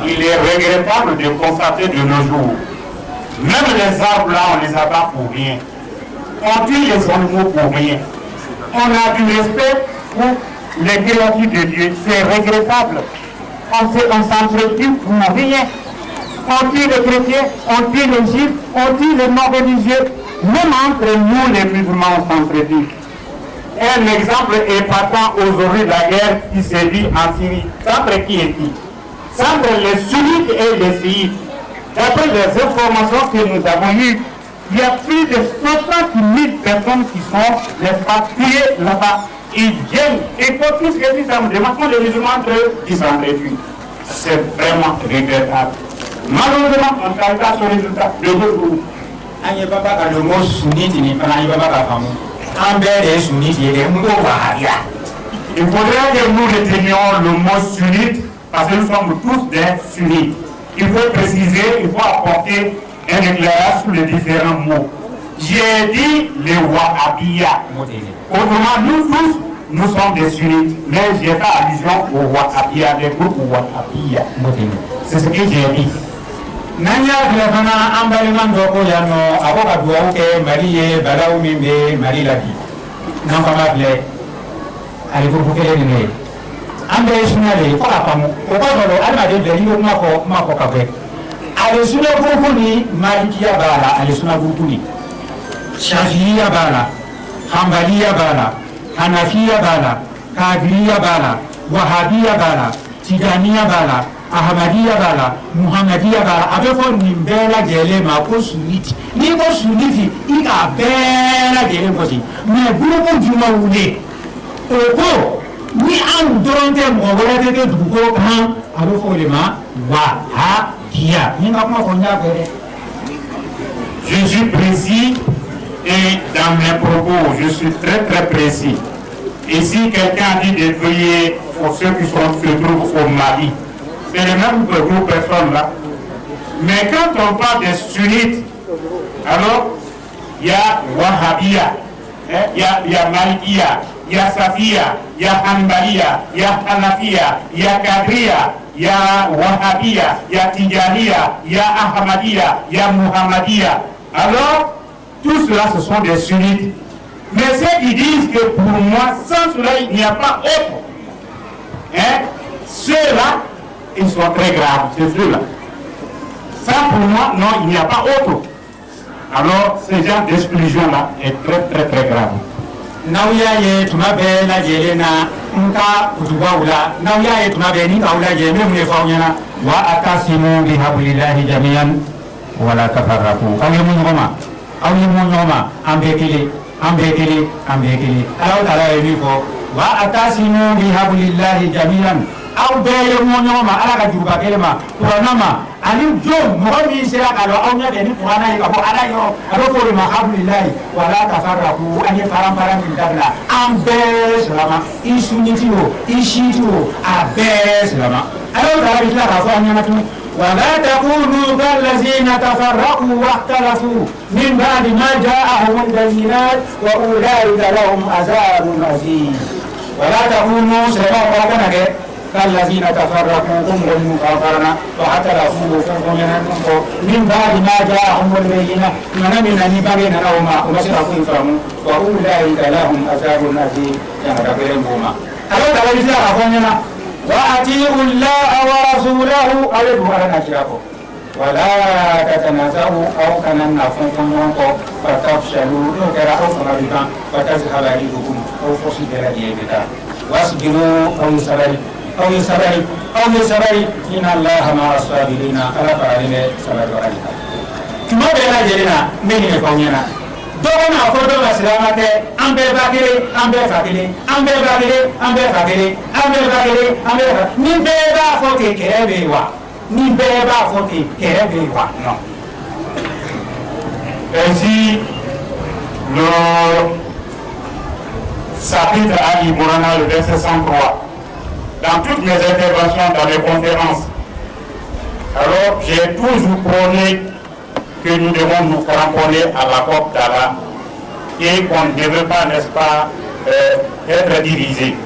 Il est regrettable de constater de nos jours. Même les arbres là, on les abat pour rien. On tue les animaux pour rien. On a du respect pour les créatures de Dieu. C'est regrettable. On s'entretue pour rien. On tue les chrétiens, on tue les juifs, on tue les non-religieux. Même entre nous, les musulmans, on s'entretue. un exemple épatant aujourd'hui de la guerre qui sévit en Syrie. Entre qui et qui? Entre les sunnites et les chiites. D'après les informations que nous avons eues, il y a plus de 60 000 personnes qui sont, n'est-ce pas, tuées là-bas. Ils viennent, il faut tous que ça me demande, les musulmans entre eux, ils s'en réfugient. C'est vraiment regrettable. Malheureusement, on n'arrive pas à ce résultat de jour. Le mot sunnite n'est pas il faudrait que nous retenions le mot sunnite parce que nous sommes tous des sunnites. Il faut préciser, il faut apporter un éclairage sur les différents mots. J'ai dit les Wahhabiyya. Autrement, nous tous, nous sommes des sunnites, mais j'ai fait allusion aux Wahhabiyya, des groupes Wahhabiyya. C'est ce que j'ai dit. Nanya Glavana Ambaliman Doko Yano, Aboka Douauke, Marie, Balaou Mimbe, Marie Labi. Nampamable, Alibouke, Ambe Sunale, Farapamu, Okolo, Almade, the Rio Mako Kabe. Alisuna Bukuni, Marikia Bala, Alisuna Bukuni. Shafiya Bala, Hambaliya Bala, Hanafiya Bala, Kadriya Bala, Wahabiya Bala, Tijaniya Bala, Ahmadiyya Bala, Muhammadiya Bala, abefo nimbela gele ma ko suniti. Ni ko suniti, ika bela gele ko si. Me groupe du mawule. Oko ni an doronte mo wala de dugo kan abefo le ma Wahabiyya. Ni ngapma ko nya bere. Je suis précis et dans mes propos, je suis très précis. Et si quelqu'un dit de veiller pour ceux qui se trouvent au Mali, c'est le même groupe de personnes là. Mais quand on parle des sunnites, alors il y a Wahhabiyya, il y a Malikiya, il y a Safiya, il y a Hanbaliya, il y a Hanafiya, il y a Kadriya, il y a Wahhabiyya, il y a Tijaniya, il y a Ahmadiyya, il y a Muhammadiya. Alors, tout cela ce sont des sunnites. Mais ceux qui disent que pour moi, sans cela, il n'y a pas autre. Ceux-là, ils sont très graves, c'est ceux-là. Ça pour moi, non, il n'y a pas autre. Alors, ce genre d'exclusion-là est très grave. Nauya ye tumabe la jelena nka kutubaula nauya ye tumabe ni kaula je me fauna wa atasimu bihablillahi jami'an wala tafarraqu awimu nyoma ambekele Allah ta'ala yi ko wa atasimu bihablillahi jami'an aw beye mo nyoma ala ka juba kelema qur'anama ali jo mo mi sira ka lo awnya de ni qur'ana yi ka bo ala yo ado ko ma hablillahi wala tafarraqu ani faram min dabla ambe salama isuniti o ishiti o abe salama Allah ta'ala bi la rafa anya matu ولا تكونوا كالذين تفرقوا واختلفوا من بعد ما جاءهم البينات وأولئك لهم عذاب عظيم ولا تكونوا سواء كالذين تفرقوا هم والمكافرون واختلفوا من بعد ما جاءهم البينات من نبغي نراهما ومسرفوا فهم وأولئك لهم عذاب عظيم يهربون ألو تعالى أخواننا وأطيعوا الله ورسوله أيضا على نجاكم ولا تتنازعوا أو كنن فنكم فتفشلوا نكرهوا فربكم فتذهب ريحكم أو فصل ريحكم واصبروا أو يصبروا إن الله مع الصابرين على فعلنا صبروا عليها كما بلا جلنا من يفعلنا dɔgɔna fɔ dɔ ka silamɛ tɛ an bɛɛ ba kelen an bɛɛ fa kelen an bɛɛ ba kelen an bɛɛ fa kelen an bɛɛ ba kelen an bɛɛ fa ni bɛɛ b'a fɔ ten kɛlɛ bɛ yen wa ni bɛɛ b'a fɔ ten kɛlɛ bɛ yen wa non. Ainsi le chapitre Ali Mourana le verset 103 dans toutes mes interventions dans les conférences. Alors j'ai toujours prôné que nous devons nous cramponner à la COP d'Allah et qu'on ne devait pas, n'est-ce pas, être divisé.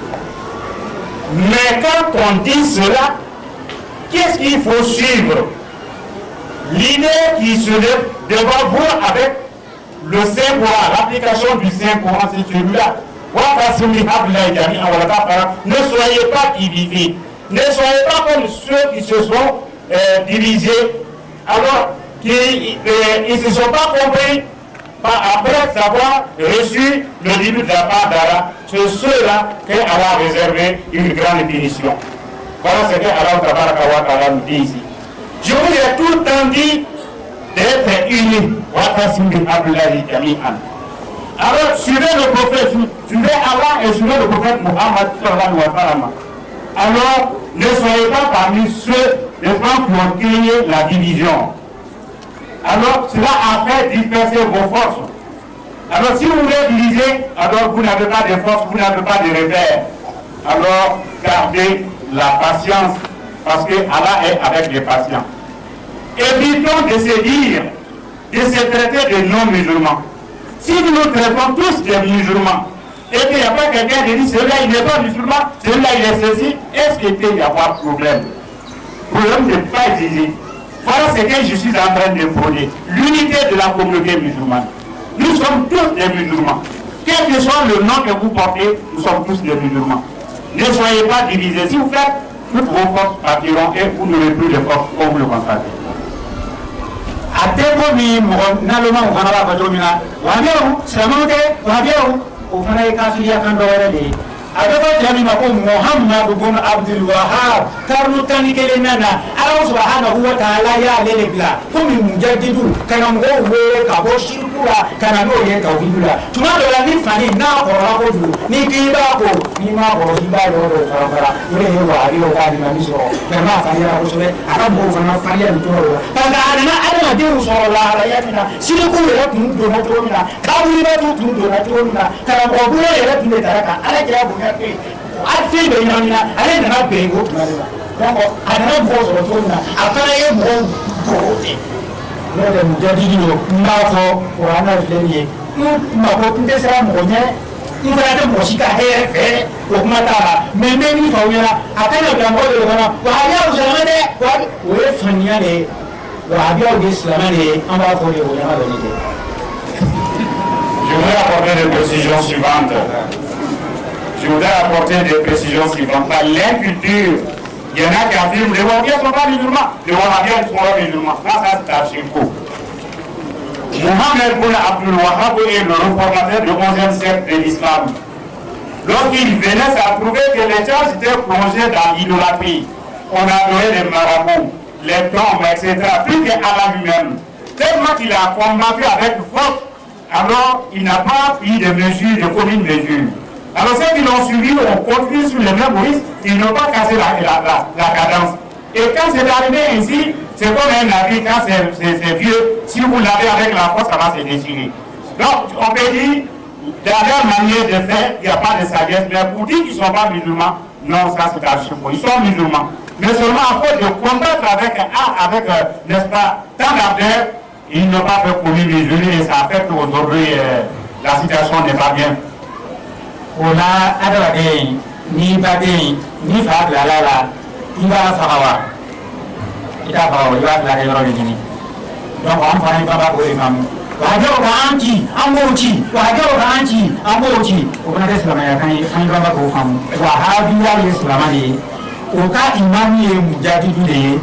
Mais quand on dit cela, qu'est-ce qu'il faut suivre? L'idée qui se devra voir avec le Saint-Coran, l'application du Saint-Coran, c'est celui-là. Ne soyez pas divisés. Ne soyez pas comme ceux qui se sont divisés. Alors, ils ne se sont pas compris après avoir reçu le livre de la part d'Allah. c'est ceux-là qu'Allah a réservé une grande bénédiction. Voilà ce que Allah Tabaraka wa Ta'ala nous dit ici. Je vous ai tout le temps dit d'être unis. Alors, suivez le prophète, suivez Allah et suivez le prophète Muhammad sallallahu alayhi wa sallam. Alors, ne soyez pas parmi ceux qui ont créé la division. Alors, cela a fait disperser vos forces. Alors, si vous voulez diviser, alors vous n'avez pas de force, vous n'avez pas de repères. Alors, gardez la patience, parce que Allah est avec les patients. Évitons de se dire, de se traiter de non-musulmans. Si nous nous traitons tous des musulmans, et qu'il n'y a pas quelqu'un qui dit celui-là il n'est pas musulman, celui-là il est ceci, est-ce qu'il peut y avoir problème? Problème de pas exiger. Voilà ce que je suis en train de prôner. L'unité de la communauté musulmane. Nous sommes tous des musulmans. Quel que soit le nom que vous portez, nous sommes tous des musulmans. Ne soyez pas divisés. Si vous faites, toutes vos forces partiront et vous n'aurez plus de force, comme vous le constatez. Ateko mi naloma ufana la patromina wabio samote wabio ufana ikafiri akando wale adoko jami mako Muhammad bin Abdul Wahhab karnu tani kelenana Allah subhanahu wa ta'ala ya lelegla kumi mujaddidu kana ngo we ka bo shirkura kana no ye tawhidula tuma do la ni fani na ko ra ko du ni kiba ko ni ma ko hiba yo ro fara ure he wa ri o ka ni mami so kana fani ra ko so le aka bo fana fani ya to ro kana ana ana de so la ra ya mina shirku re tun do na to mina kaburi ba tun do na to mina kana ko bu re tun de taraka ala kira bu alfi be nyamina ale na be go donc adana bo so to na afara ye bo bote no de mujadidi no mafo wana fleni ma ko kunde sera mo nye ifara de mo shika he fe ko mata me ni fa wira akana ga mo de na wa ya usamade wa we fanya ne wa biya de islamane an ba ko de o ya ba ni. Je voudrais apporter des précisions suivantes. Je voudrais apporter des précisions suivantes. Par l'inculture, il y en a qui affirment les Wahhabiens ne sont pas musulmans. Les Wahhabiens sont pas musulmans. Ça, c'est archi-faux. Mohamed bin Abdul Wahhab est le réformateur du 11e siècle de l'islam. Lorsqu'il venait, ça a prouvé que les gens étaient plongés dans l'idolâtrie. On adorait les marabouts, les tombes, etc. Plus qu'Allah lui-même. Tellement qu'il a combattu avec force, alors il n'a pas pris de mesures, de communes mesures. Alors ceux qui l'ont suivi ont continué sur les mêmes risques, ils n'ont pas cassé la cadence. Et quand c'est arrivé ainsi, c'est comme un navire, quand c'est vieux, si vous l'avez avec la force, ça va se déchirer. Donc on peut dire, dans leur manière de faire, il n'y a pas de sagesse, mais pour dire qu'ils ne sont pas musulmans, non, ça c'est archi-faux. Ils sont musulmans. Mais seulement à force de combattre avec n'est-ce pas, tant d'ardeur, ils n'ont pas fait commis musulmans et ça fait qu'aujourd'hui, la situation n'est pas bien. Ona adawade ni bade ni fa la iba farawa ita farawa iba la yoro ni donc on fara baba ko imam wa do ka anti amochi wa do ka anti amochi o na islam ya kan baba ko fam wa habiya islam ni o ka imam ye mujadidu de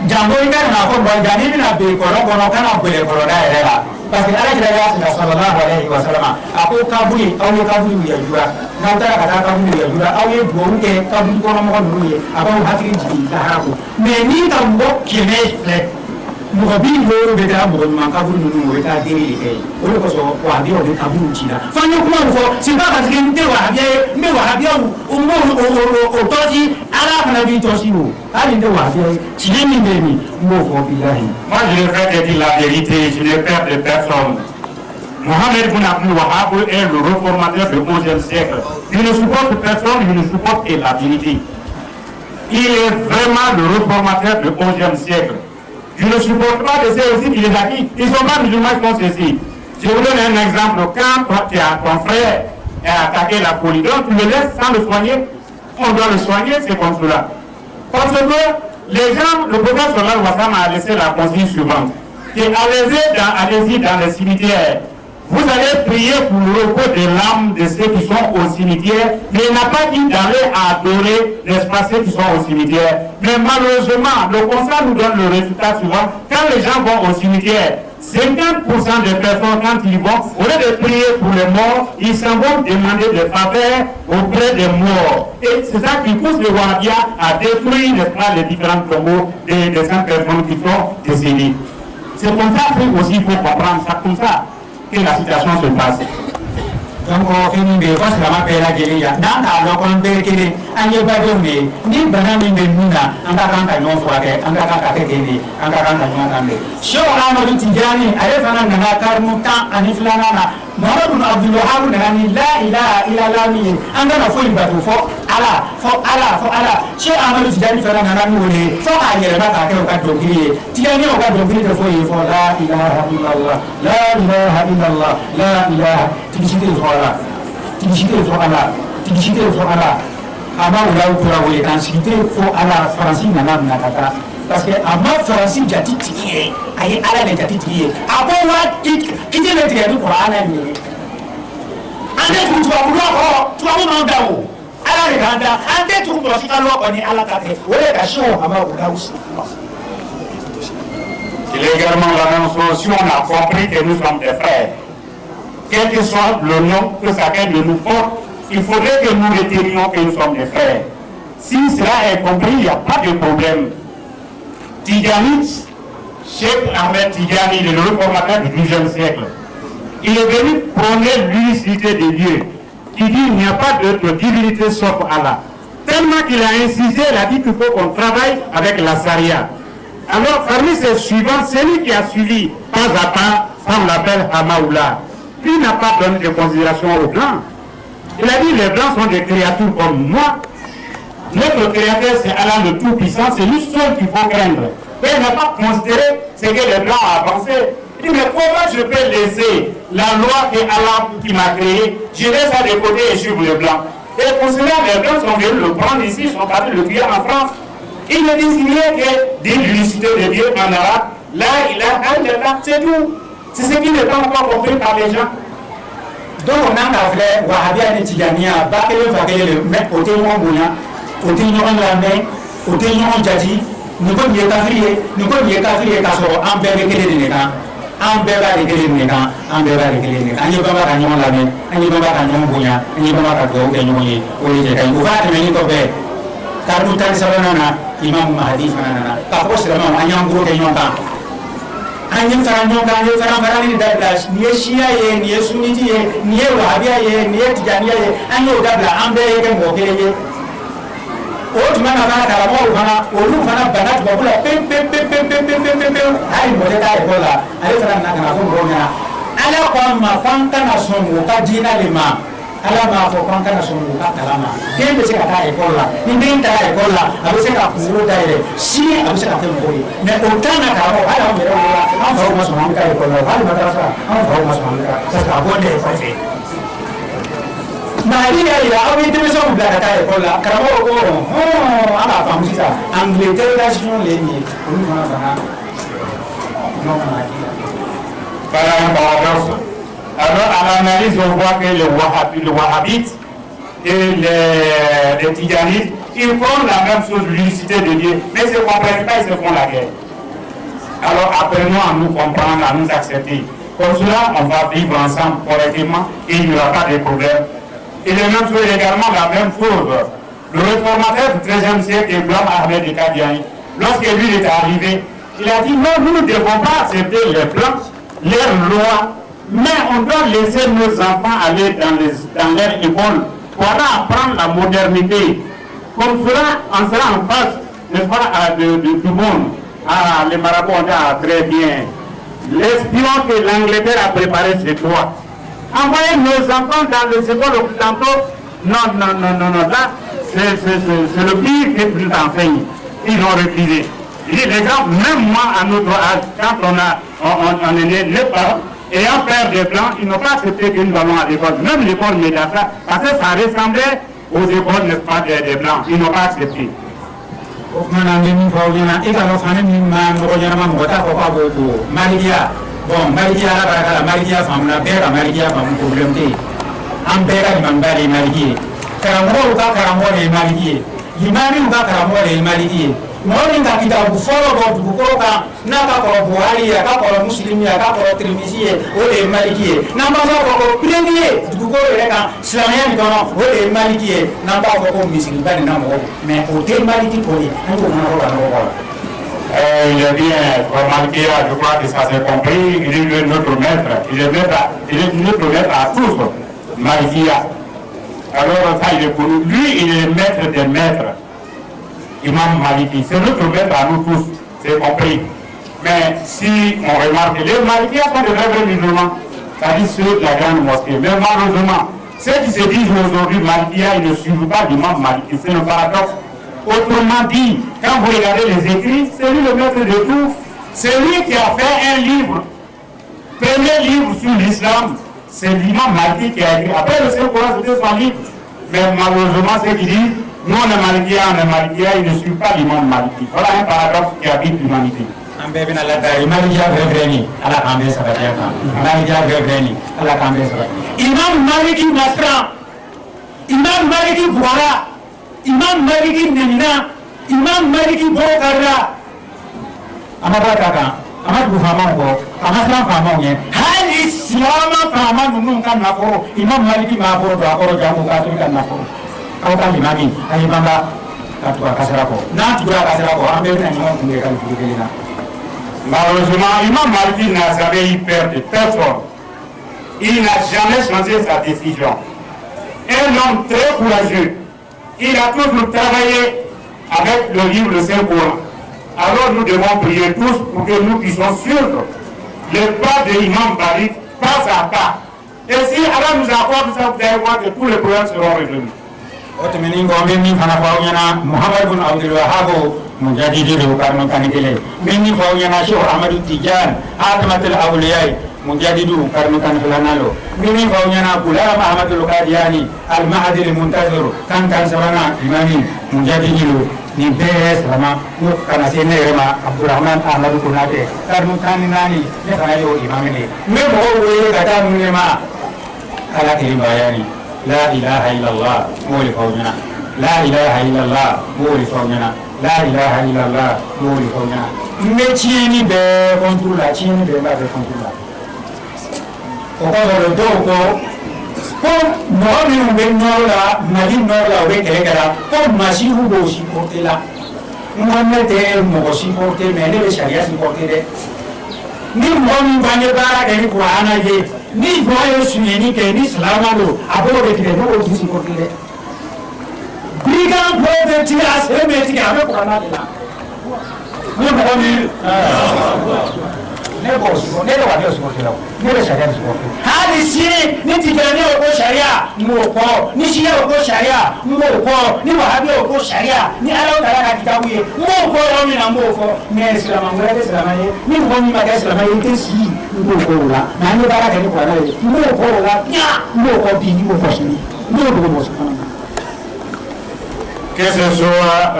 jambo ika na ko ba jani na be ko ro kana be ko da era parce que ala kira ya sallallahu alaihi wasallam ako kabuli aw ye kabuli ya jura na tara kata kabuli ya jura aw ye duwawu kɛ kabuli kɔnɔ mɔgɔ ninnu ye a b'aw hakili jigin lahara ko mais ni ka mɔgɔ kɛmɛ filɛ mɔgɔ bi wɔɔrɔ bɛ taa mɔgɔ ɲuman kabuli ninnu o bɛ taa deni de kɛ ye o de kosɔn wahabiyaw bɛ kabuliw ci la f'an ye kuma min fɔ c'est pas parce que n tɛ wahabiya ye n bɛ wahabiyaw o m'o tɔsi ala fana b'i tɔsi o hali n tɛ wahabiya ye tiɲɛ min bɛ yen n b'o fɔ bilahi. Moi je ne fais que dire la vérité, je n'ai peur de personne. Mohamed bin Abdul Wahhab est le réformateur du 11e siècle. Il ne supporte personne, il ne supporte que la vérité. Il est vraiment le réformateur du 11e siècle. Je ne supporte pas de ceux aussi qui les acquis. Ils ne sont pas musulmans, ils font ceci. Je vous donne un exemple. Quand ton frère a attaqué la folie, donc tu le laisses sans le soigner. On doit le soigner, c'est comme cela. Parce que les gens, le prophète sallallahu alayhi wa sallam a laissé la consigne suivante. Allez-y dans les cimetières. Vous allez prier pour le repos de l'âme de ceux qui sont au cimetière, mais il n'a pas dit d'aller adorer les passés qui sont au cimetière. Mais malheureusement, le constat nous donne le résultat souvent. Quand les gens vont au cimetière, 50% des personnes, quand ils vont, au lieu de prier pour les morts, ils s'en vont demander des faveurs auprès des morts. Et c'est ça qui pousse le Wahhabia à détruire, n'est-ce pas, les différents tombeaux des 100 personnes qui sont décédées. C'est comme ça aussi il faut comprendre, c'est comme ça que la situation se passe. Donc, on fait parce que la mapelle a gagné. Dans la loi, on peut gagner. On y va donner. Ni banane ni muna. On va quand on voit que on va quand on gagner. On va quand on gagner. Si on a un petit gagné, allez faire un nakar mutan aniflana. Mohamed Abdul Wahab nani la ilaha illallah ni. On va faire une bataille for Allah, for Allah, for Allah. Si on a un petit gagné faire un nakar muni, for ayer ba ka ke o ka dogiri. Tiani o ka dogiri de for la ilaha illallah, la ilaha illallah, la ilaha. Tigishite for Allah. Tigishite for Allah. Tigishite for Allah. Ama ula ukura wele kan sigite for Allah Francis nana nakata. Parce que ama Francis jati tiye, aye ala ne jati tiye. Abo wa kite le tiye du Qur'an ni. Ande tu wa ulo ko, tu wa mo dawo. Ala le kanda, ande tu ko si kalo ko ni ala kate. Wele ka show ama ula usi. Il est également la même chose si on a compris que nous sommes des frères. Quel que soit le nom que chacun de nous porte, il faudrait que nous retenions que nous sommes des frères. Si cela est compris, il n'y a pas de problème. Tidjanit, Cheikh Ahmed Tidjani, le réformateur du XIIe siècle, il est venu prôner l'unicité de Dieu, qui dit qu'il n'y a pas de divinité sauf Allah. Tellement qu'il a insisté, il a dit qu'il faut qu'on travaille avec la Sharia. Alors, parmi ces suivants, celui qui a suivi pas à pas, on l'appelle Hamaoula. Il n'a pas donné de considération aux Blancs. Il a dit les Blancs sont des créatures comme moi. Notre créateur, c'est Allah le Tout-Puissant, c'est lui seul qu'il faut craindre. Mais il n'a pas considéré ce que les Blancs ont avancé. Il dit, mais comment je peux laisser la loi que Allah qui m'a créée, je laisse ça de côté et suivre les Blancs. Et pour cela, les Blancs sont venus le prendre ici, sont partis le tuer en France. Il ne désignait que dire l'unicité de Dieu en arabe. Là, il a c'est tout. C'est ce qui n'est pas encore compris par les gens. Donc on a fait Wahhabia et Tidjania, Bakele Fakele, mais au témoin Bouya, au témoin Lamé, au témoin Djadji, nous sommes les cafriers, nous sommes les cafriers qui sont en bébé de Néka, en bébé de Néka, en bébé de Néka, en Yobama Kanyon Lamé, en Yobama Kanyon Bouya, en Yobama Kako, et Yoyi, ou les Jeka, ou va te mener au père. Car nous t'en savons, Imam Mahdi, par contre, c'est le moment, en Yango de Yonka. Anjing saranyong kanye sarang-sarang ini dablas, niye Shia ye, niye Sunniti ye, niye Wahhabia ye, niye Tidjania ye, anjing dabla, ambe ye ke mokele ye. Ot mana kana kalamo kana, olu kana banat babula, pem. Hari mode ta ebola, hari sarang nak kana pun bonya. Ala kwama kwangka na songo ka dina lima. Ala ma fo kwangka na songo ka kalama. Dia bisa kata ebola, ini ta ebola, harus saya kapuru daire, si harus saya kata boy. Ne utana kalau ada orang berdoa, orang tahu masuk mereka ebola, hari madrasah, orang tahu masuk mereka, saya kabur deh pasti. Maria ya, awak itu bisa udah kata ebola, kalau apa faham sih sa? Angleterre nation leni, ini mana sana? Alors, à l'analyse, on voit que le Wahhabite et les Tidjanites, ils font la même chose, l'unicité de Dieu, mais ils ne comprennent pas, ils se font la guerre. Alors, apprenons à nous comprendre, à nous accepter. Comme cela, on va vivre ensemble correctement et il n'y aura pas de problème. Et les mêmes choses, également la même chose. Le réformateur du XIIIe siècle, Imam Ahmed Kadiani, lorsque lui est arrivé, il a dit non, nous ne devons pas accepter les Blancs, leurs lois, mais on doit laisser nos enfants aller dans leur école pour apprendre la modernité. Comme cela, on sera en face, n'est-ce pas, du monde. Ah, les marabouts ont dit très bien. L'espion que l'Angleterre a préparé, c'est toi. Envoyer nos enfants dans les écoles occidentaux, non, là, c'est le pire que tu t'enseignes. Ils ont refusé. Il dit, les gens, même moi, à notre âge, quand on est né, les parents, ayant peur des Blancs, ils n'ont pas accepté que nous allons à l'école. Même l'école Médassa, parce que ça ressemblait aux écoles, n'est-ce pas, des Blancs. Ils n'ont pas accepté. Bon, Malikia la Malikia famna bera Malikia fam problem te. Am bera mambali Malikia. Karamo ka karamo le Malikia. Imani ka karamo le Malikia. mɔni ka kitabu fɔlɔ bɔ dugukolo kan n'a ka kɔrɔ buhari ye a ka kɔrɔ muslimi ye a ka kɔrɔ tirimisi ye o de ye maliki ye n'an b'a fɔ ko premier ye dugukolo yɛrɛ kan silamɛya nin kɔnɔ o de ye maliki ye n'an b'a fɔ ko misiriba nin na mɔgɔw mais o tɛ maliki ko ye an k'o fana fɔ ka nɔgɔ kɔrɔ. Il est bien remarqué, je crois que ça s'est compris, il est notre maître, il est notre maître à tous, Malikia. Alors ça il est connu, lui il est maître des maîtres, Imam Maliki, c'est notre maître à nous tous, c'est compris. Mais si on remarque, les Malikias sont de vrais musulmans, c'est-à-dire ceux de la grande mosquée, mais malheureusement, ceux qui se disent aujourd'hui Malikia, ils ne suivent pas l'imam Maliki, c'est le paradoxe. Autrement dit, quand vous regardez les écrits, c'est lui le maître de tout. C'est lui qui a fait un livre. Premier livre sur l'islam, c'est l'imam Maliki qui a écrit. Après le Saint-Coran, c'était son livre. Mais malheureusement, ceux qui disent, nous on est Malikia, ils ne suivent pas l'imam Maliki. Voilà un paradoxe qui habite l'humanité. Imam Maliki Masra, Imam Maliki Bouara, Imam Maliki Nenina, Imam Maliki Bokara, Amabaka, Amadu Famango, Amasan Famonge, Hali Silama Faman Nunkan Nafo, Imam Maliki Mafo, or Jamu Katulika Nafo, Kauka Imami, Ayibamba, Katua Kasarako, Natura Kasarako, American American. Malheureusement, Imam Maliki n'a jamais eu peur de personne. Il n'a jamais changé sa décision. Un homme très courageux. Il a toujours travaillé avec le livre de Saint-Coran. Alors nous devons prier tous pour que nous puissions suivre les pas de l'imam Malik pas à pas. Et si Allah nous accorde ça, vous allez voir que tous les problèmes seront résolus. Muhammad bin Abdul Wahhab mujadidi do karno kanikele minni fawnyana Syekh Ahmad Tijan Atmatul Awliya mujadidu karno kanflanalo minni fawnyana Gulam Ahmadul Qadiani Al-Mahdi Al-Muntazir kan sabana imami mujadidi do ni bes lama no kana sene rema Abdurrahman Ahmad Kunate karno kaninani ne kana yo imamini me mo we gata munema ala bayani la ilaha illallah moli fawnyana la ilaha illallah moli fawnyana la ilaha illallah moli fawnyana me tieni be contrôle tieni be ba be contrôle o ko do ko mo ni be nola mali nola be kele kala ko masihu bo si portela muhammad de mo si porte me ne be sharia si porte de ni mo ni banye bara de qur'ana je ni boyo sunni ke ni salamalo abo de kile no si porte de brigand prophet ti aseme ti ame qur'ana de la ni mo ni ne bo si ne do wa de si porte la ne be sharia si porte hadi si ni ti jani o ko sharia mo ko ni si o ko sharia mo ko ni wahabi o ko sharia ni ala ta la kitabu ye mo ko ro mi na mo ko ne islam mo de islam ye ni mo ni ma de islam ye te si mo ko la na ni bara de ko na ye mo ko la ya mo ko bi ni mo ko si mo ko mo si que ce soit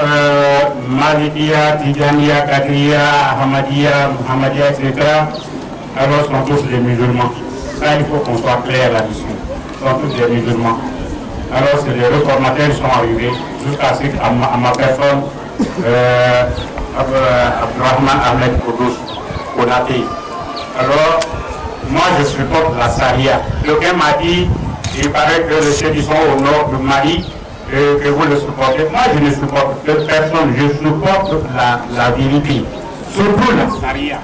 Malikia, Tijania, Kadria, Ahmadiyya, Muhammadiyya, etc., alors sont tous des musulmans. Ça, il faut qu'on soit clair là-dessus. Ils sont tous des musulmans. Alors, c'est les réformateurs qui sont arrivés jusqu'à ce qu'à ma personne, Abdurrahman Ahmed Konate. Alors, moi, je supporte la Sharia. Quelqu'un m'a dit, il paraît que ceux qui sont au nord du Mali, que vous le supportez. Moi, je ne supporte personne, je supporte la vérité. Surtout la Sharia.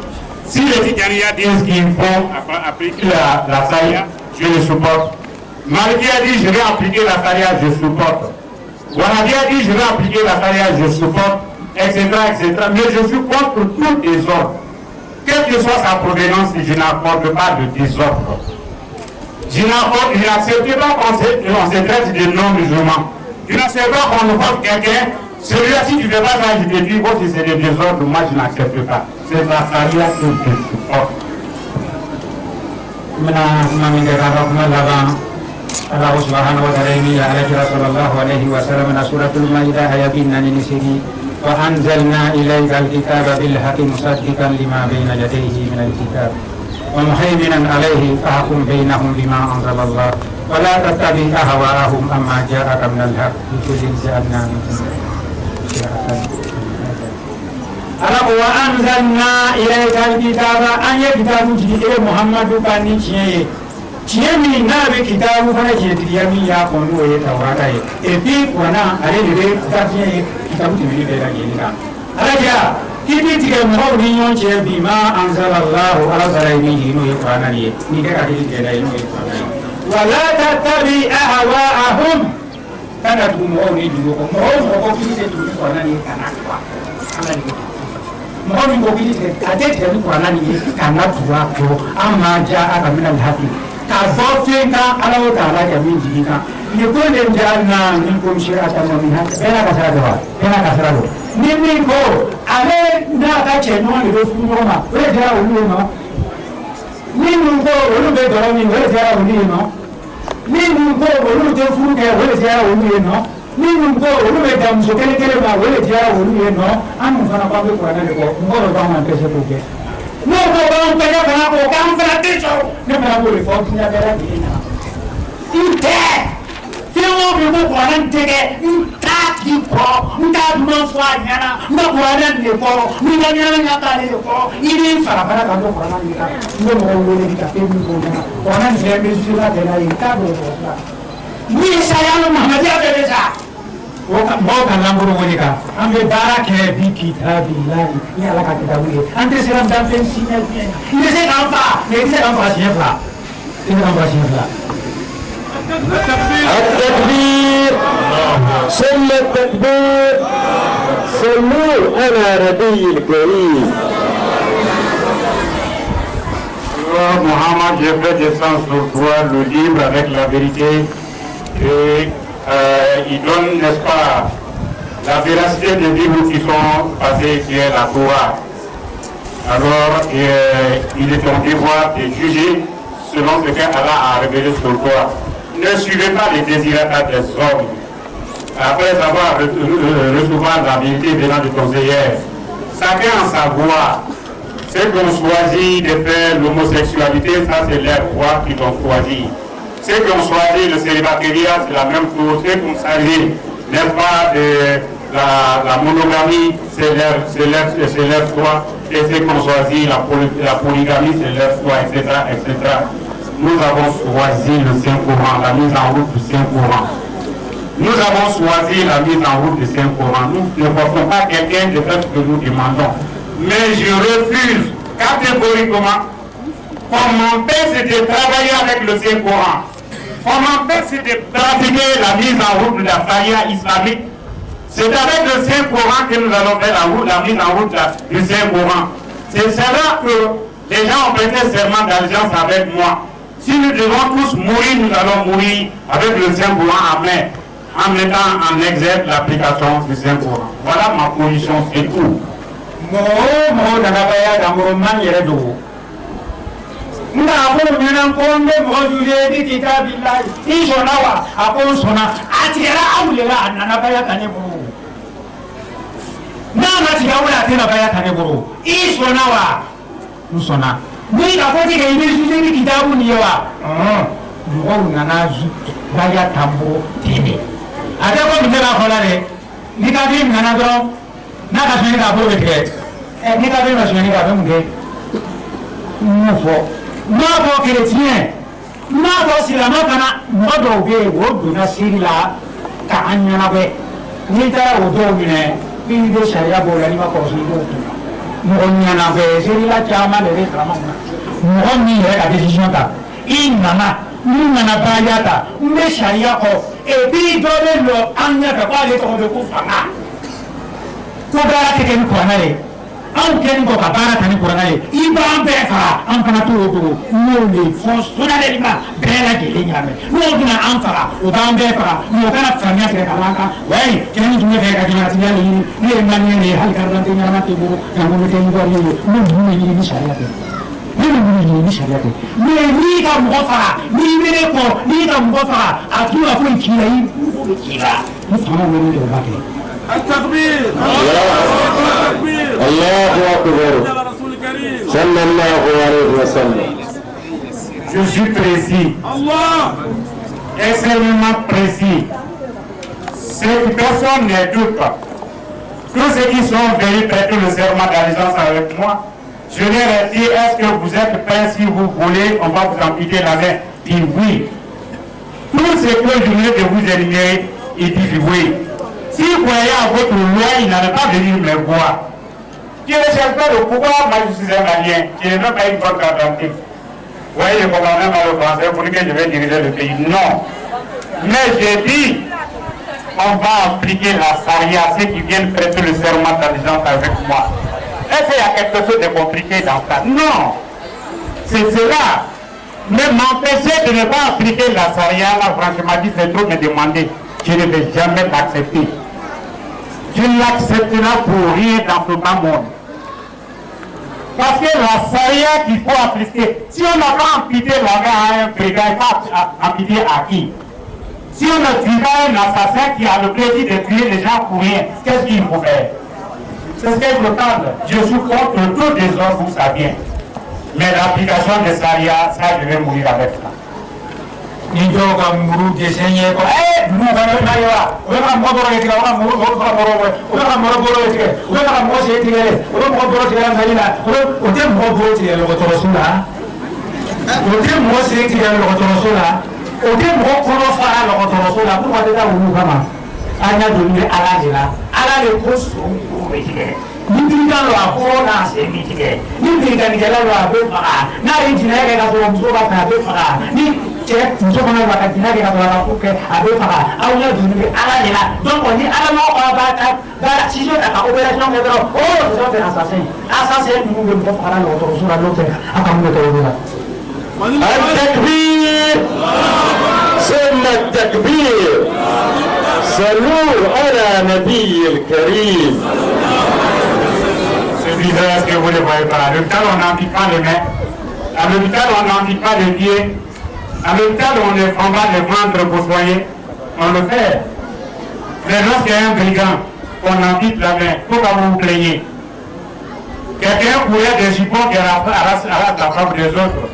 Si les Tidjaniya disent qu'il faut appliquer la Sharia, je le supporte. Maliki a dit je vais appliquer la Sharia, je supporte. Wahhabi a dit je vais appliquer la Sharia, je supporte, etc., etc. Mais je suis contre tout désordre. Quelle que soit sa provenance, je n'accorde pas de désordre. Je n'accepte pas qu'on se traite de non-musulmans. Je n'accepte pas qu'on nous fasse quelqu'un. Celui-là, si tu ne fais pas ça, je te dis, si c'est des désordres, moi je n'accepte pas. C'est la Sharia que je supporte. Allah subhanahu wa ta'ala ini alaihi sallallahu alaihi wasallam na suratul Maidah ayatin nisiri wa anzalna ilaika al-kitaba bil haqqi musaddiqan lima bayna yadayhi min al-kitab wa muhaiminan alaihi fahkum bainahum bima anzalallah wa la tattabi ahwa'ahum amma ja'aka min al-haqq kullin ja'alna minkum ala ko wa anzalna ilayka alkitaba an ye kitabu jigi e muhammadu bani tiye tiye min na be kitabu fana je tiya min ya ko no ye tawrata ye e bi wana ale de be kitabu kitabu de be la gina ala ja kiti tige mo ni nyon che bi ma anzalallahu ala zalaimihi no ye qur'ana ye ni ka kiti de la no ye qur'ana wala tattabi ahwaahum kana tu mo ni du ko mo kiti de tu qur'ana ni kana kwa ala ni mɔgɔ min ko k'i tigɛ a tɛ tigɛ ni kuranna nin ye k'a na tugu a kɔ an ma ja a ka mina lafi k'a bɔ fɛn kan ala o taala ka min jigin kan nin ko de ja na min ko misiri a ta ma min bɛɛ n'a ka sira dɔ wa bɛɛ n'a ka sira dɔ ni min ko ale n'a ka cɛ ɲɔgɔn de bɛ furu ɲɔgɔn ma o de diyara olu ye nɔ ni min ko olu bɛ dɔrɔn min o de diyara olu ye nɔ ni min ko olu tɛ furu kɛ o de diyara olu ye nɔ minnu ko olu bɛ da muso kelen kelen ma o de diyara olu ye nɔ an dun fana b'an bɛ kuranɛ de kɔ mɔgɔ dɔ b'an kan dɛsɛ k'o kɛ n'o ko b'an bɛɛ fana k'o k'an fana tɛ sɔrɔ ne fana b'o de fɔ diɲɛ bɛɛ lajɛlen na n tɛ fɛn o fɛn ko kuranɛ n tɛ kɛ n t'a tigi kɔrɔ n t'a duman fɔ a ɲɛna n bɛ kuranɛ de kɔrɔ n ka ɲɛnamaya t'ale de kɔrɔ i ni n fara fana ka bɔ kuranɛ min kan n bɛ mɔgɔw wele ka fɛn min fɔ ɲɛna kuranɛ nin fɛn bɛ sira bɛɛ la yen n t'a dɔn o la min sariya ni mahamadiya bɛɛ bɛ sa. mɔgɔw ka langoro wele kan an bɛ baara kɛ bi kitabilahi ni ala ka kitabu ye an tɛ se ka dan fɛn siɲɛ fiɲɛ i bɛ se k'an faga mais i tɛ se k'an faga siɲɛ fila i bɛ k'an faga siɲɛ fila. التكبير ثم التكبير صلوا على نبي الكريم. Mohamed, j'ai fait descendre sur toi le livre avec la vérité et il donne, n'est-ce pas, la véracité des livres qui sont passés, qui est la Torah. Alors, il est ton devoir de juger selon ce qu'Allah a révélé sur toi. Ne suivez pas les désirata des hommes. Après avoir recevoir la vérité venant de ton Seigneur, chacun en sa voie. Ceux qui ont choisi de faire l'homosexualité, ça c'est leur voie qu'ils ont choisi. Ceux qui ont choisi le célibataire, c'est la même chose. Ceux qui ont choisi, n'est-ce pas, la monogamie, c'est leur choix. Et ceux qui ont choisi la polygamie, c'est leur choix, etc., etc. Nous avons choisi le Saint-Coran, la mise en route du Saint-Coran. Nous avons choisi la mise en route du Saint-Coran. Nous ne portons pas quelqu'un de fait que nous demandons. Mais je refuse catégoriquement qu'on m'empêche de travailler avec le Saint-Coran. On m'empêche de pratiquer la mise en route de la faïa islamique. C'est avec le Saint-Coran que nous allons faire la mise en route du Saint-Coran. C'est cela que les gens ont prêté serment d'alliance avec moi. Si nous devons tous mourir, nous allons mourir avec le Saint-Coran en main, en mettant en exergue l'application du Saint-Coran. Voilà ma position, c'est tout. Mɔgɔ nana baya ka mɔgɔ man yɛrɛ dogo nka a ko ɲɛna ko n bɛ mɔgɔ juge ni kitabilahi i sɔnna wa a ko n sɔnna a tigɛra aw de la a nana baya ka ne bolo n'a ma tigɛ aw la a tɛna baya ka ne bolo i sɔnna wa n sɔnna ni ka fɔ tigɛ i bɛ juge ni kitabu nin ye wa mɔgɔw nana baya ta n bolo ten de a tɛ ko nin tɛ k'a fɔ la dɛ ni ka den nana dɔrɔn n'a ka sɔnni k'a bolo bɛ tigɛ ne ka bɛ ma sɔnni k'a bɛ mun kɛ n fɔ n b'a fɔ kereciyɛn n b'a fɔ silamɛ fana mɔgɔ dɔw bɛ yen o donna seli la ka an ɲɛnabɔ n'i taara o dɔw minɛ i bɛ sariya b'o la n'i ma kɔlɔsi i b'o kun mɔgɔ ɲɛnabɔ seli la caman de bɛ kalama na mɔgɔ min yɛrɛ ka décision ta i nana n'i nana baaya ta n bɛ sariya kɔ et puis dɔ bɛ lɔ an ɲɛfɛ k'ale tɔgɔ bɛ ko fanga. ko baara tɛ kɛ ni kuranɛ ye anw kɛlen kɔ ka baara ta ni kuranɛ ye i b'an bɛɛ faga an fana t'o cogo n'o le fɔ solennellement bɛɛ lajɛlen ɲamɛ n'o bɛna an faga o b'an bɛɛ faga mɛ o kana faamuya tigɛ ka b'an kan wayi kɛlɛ min tun bɛ fɛ ka jamanatigiya de ɲini ne ye maliyɛn de ye hali carte d'identité ɲɛnama tɛ bolo nka n ko n bɛ kɛ ivoirien ye ne ninnu bɛ ɲini ni sariya tɛ ne bɛ ninnu ɲini ni sariya tɛ mais n'i ka mɔgɔ faga n'i bɛ ne kɔ n'i ka mɔgɔ faga a tun b'a fɔ k'i la i bɛ k'i la ni fanga wele de o b'a kɛ. التكبير الله أكبر صلى الله عليه وسلم. Je suis précis. Allah. Extrêmement précis. Cette personne ne doute pas. tous ceux qui sont venus prêter le serment d'allégeance avec moi, je leur ai dit, est-ce que vous êtes prêts? Si vous voulez, on va vous amputer la main. Il dit oui. Tout ce que je venais de vous énumérer, il dit oui. Si vous voyez à votre loi, il n'allait pas venir me voir. Je ne cherche pas le pouvoir, moi je suis un malien. Je n'ai même pas une bonne carte d'identité. Vous voyez, je comprends même pas le français pour lequel je vais diriger le pays. Non. Mais j'ai dit, on va appliquer la charia, ceux qui viennent prêter le serment d'allégeance avec moi. Est-ce qu'il y a quelque chose de compliqué dans ça? Non. C'est cela. Mais m'empêcher de ne pas appliquer la charia, là, franchement, dit, c'est trop me demander. Je ne vais jamais l'accepter. Je ne l'accepterai pour rien dans ce bas monde. Parce que la charia qu'il faut appliquer, si on n'a pas amputé la main à un brigand, il faut amputer à qui? Si on a tué un assassin qui a le plaisir de tuer les gens pour rien, qu'est-ce qu'il faut faire? C'est ce que je parle. Je suis contre tout désordre, vous savez. Mais l'application de Sharia, ça, je vais mourir avec ça. Ninjoga muru desenye ko mu kana na yawa wala mo boro yetiga wala mo boro yetiga wala mo se yetiga wala mo boro yetiga ngalina o te mo boro yetiga lo to sula o te mo se yetiga lo to sula o te mo kono fara lo to sula ko wate da wu kama anya do ni ala le ko so ko yetiga ni dinga lo akoro na se yetiga ni dinga ni gela lo abe fara na yin jina ga so mo ba ta abe fara ni muso fana b'a ka jinɛ kɛ ka sɔrɔ a ka ko kɛ a bɛ faga aw ɲɛ donni bɛ ala de la donc ni ala ma b'a ka baara ciseau ta ka opération kɛ dɔrɔn o muso tɛ assassin ninnu bɛ mɔgɔ faga dɔgɔtɔrɔso la n'o tɛ a ka mun bɛ kɛ olu la. التكبير ثم التكبير صلوا على نبي الكريم. Ce visage que vous ne voyez pas, à l'hôpital on n'ampute pas les mains, à l'hôpital on n'ampute pas les pieds. À l'hôpital, on va le ventre pour soigner, on le fait. Mais lorsqu'il y a un brigand, on ampute la main, pourquoi vous vous plaignez? Quelqu'un pourrait des jupons qui arrache la femme des autres.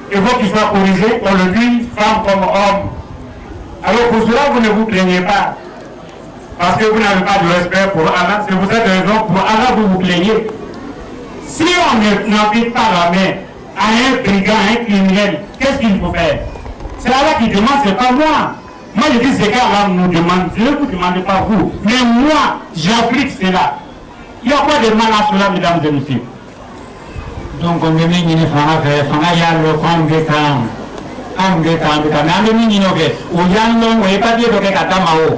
Il faut qu'il soit corrigé, on le dit, femme comme homme. Alors pour cela, vous ne vous plaignez pas. Parce que vous n'avez pas de respect pour Allah. C'est pour cette raison, pour Allah, vous vous plaignez. Si on n'ampute pas la main à un brigand, à un criminel, qu'est-ce qu'il faut faire? C'est Allah qui demande, c'est pas moi. Moi je dis ce qu'Allah nous demande, je ne vous demande pas vous. Mais moi, j'applique cela. Il y a quoi de mal à cela, mesdames et messieurs? Donc on me dit qu'il fanga ya lo konge kan ange kan kan na me ni no ke o yan lo we pa die do ke kata mao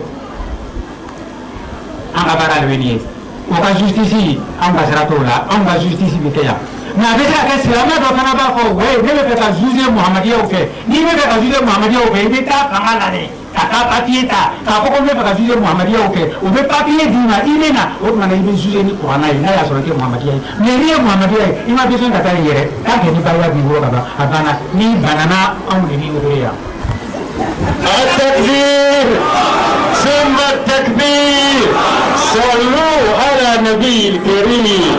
anga bara le ni o ka justice anga sera to la anga justice bi ke ya na be ka ke sira ma do kana ba ko we ne be ka juge muhammadiya o ke ni be ka juge muhammadiya o ke be ta fanga na ne kata papier ta ka ko be ka juge muhammadiya o ke o be papier di na ile na o na ne be juge ni qur'ana ina ya so ke muhammadiya ne ri muhammadiya ima be so kata yere ka ke ni ba ya bi wo ka ba abana ni banana on ni o ya التكبير ثم التكبير صلوا على نبي الكريم.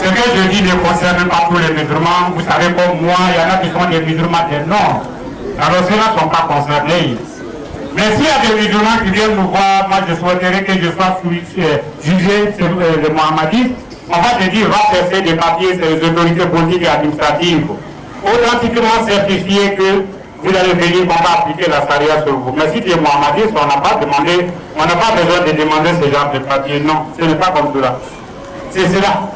Ce que je dis ne concerne pas tous les musulmans. Vous savez comme moi, il y en a qui sont des musulmans des noms. Alors ceux-là ne sont pas concernés. Mais s'il y a des musulmans qui viennent nous voir, moi je souhaiterais que je sois jugé sur le mohammadisme. On va te dire, va chercher des papiers sur les autorités politiques et administratives. Authentiquement certifié que vous allez venir, on va appliquer la charia sur vous. Mais si tu es mohammadiste, on n'a pas demandé, on n'a pas besoin de demander ce genre de papiers. Non, ce n'est pas comme cela. C'est cela.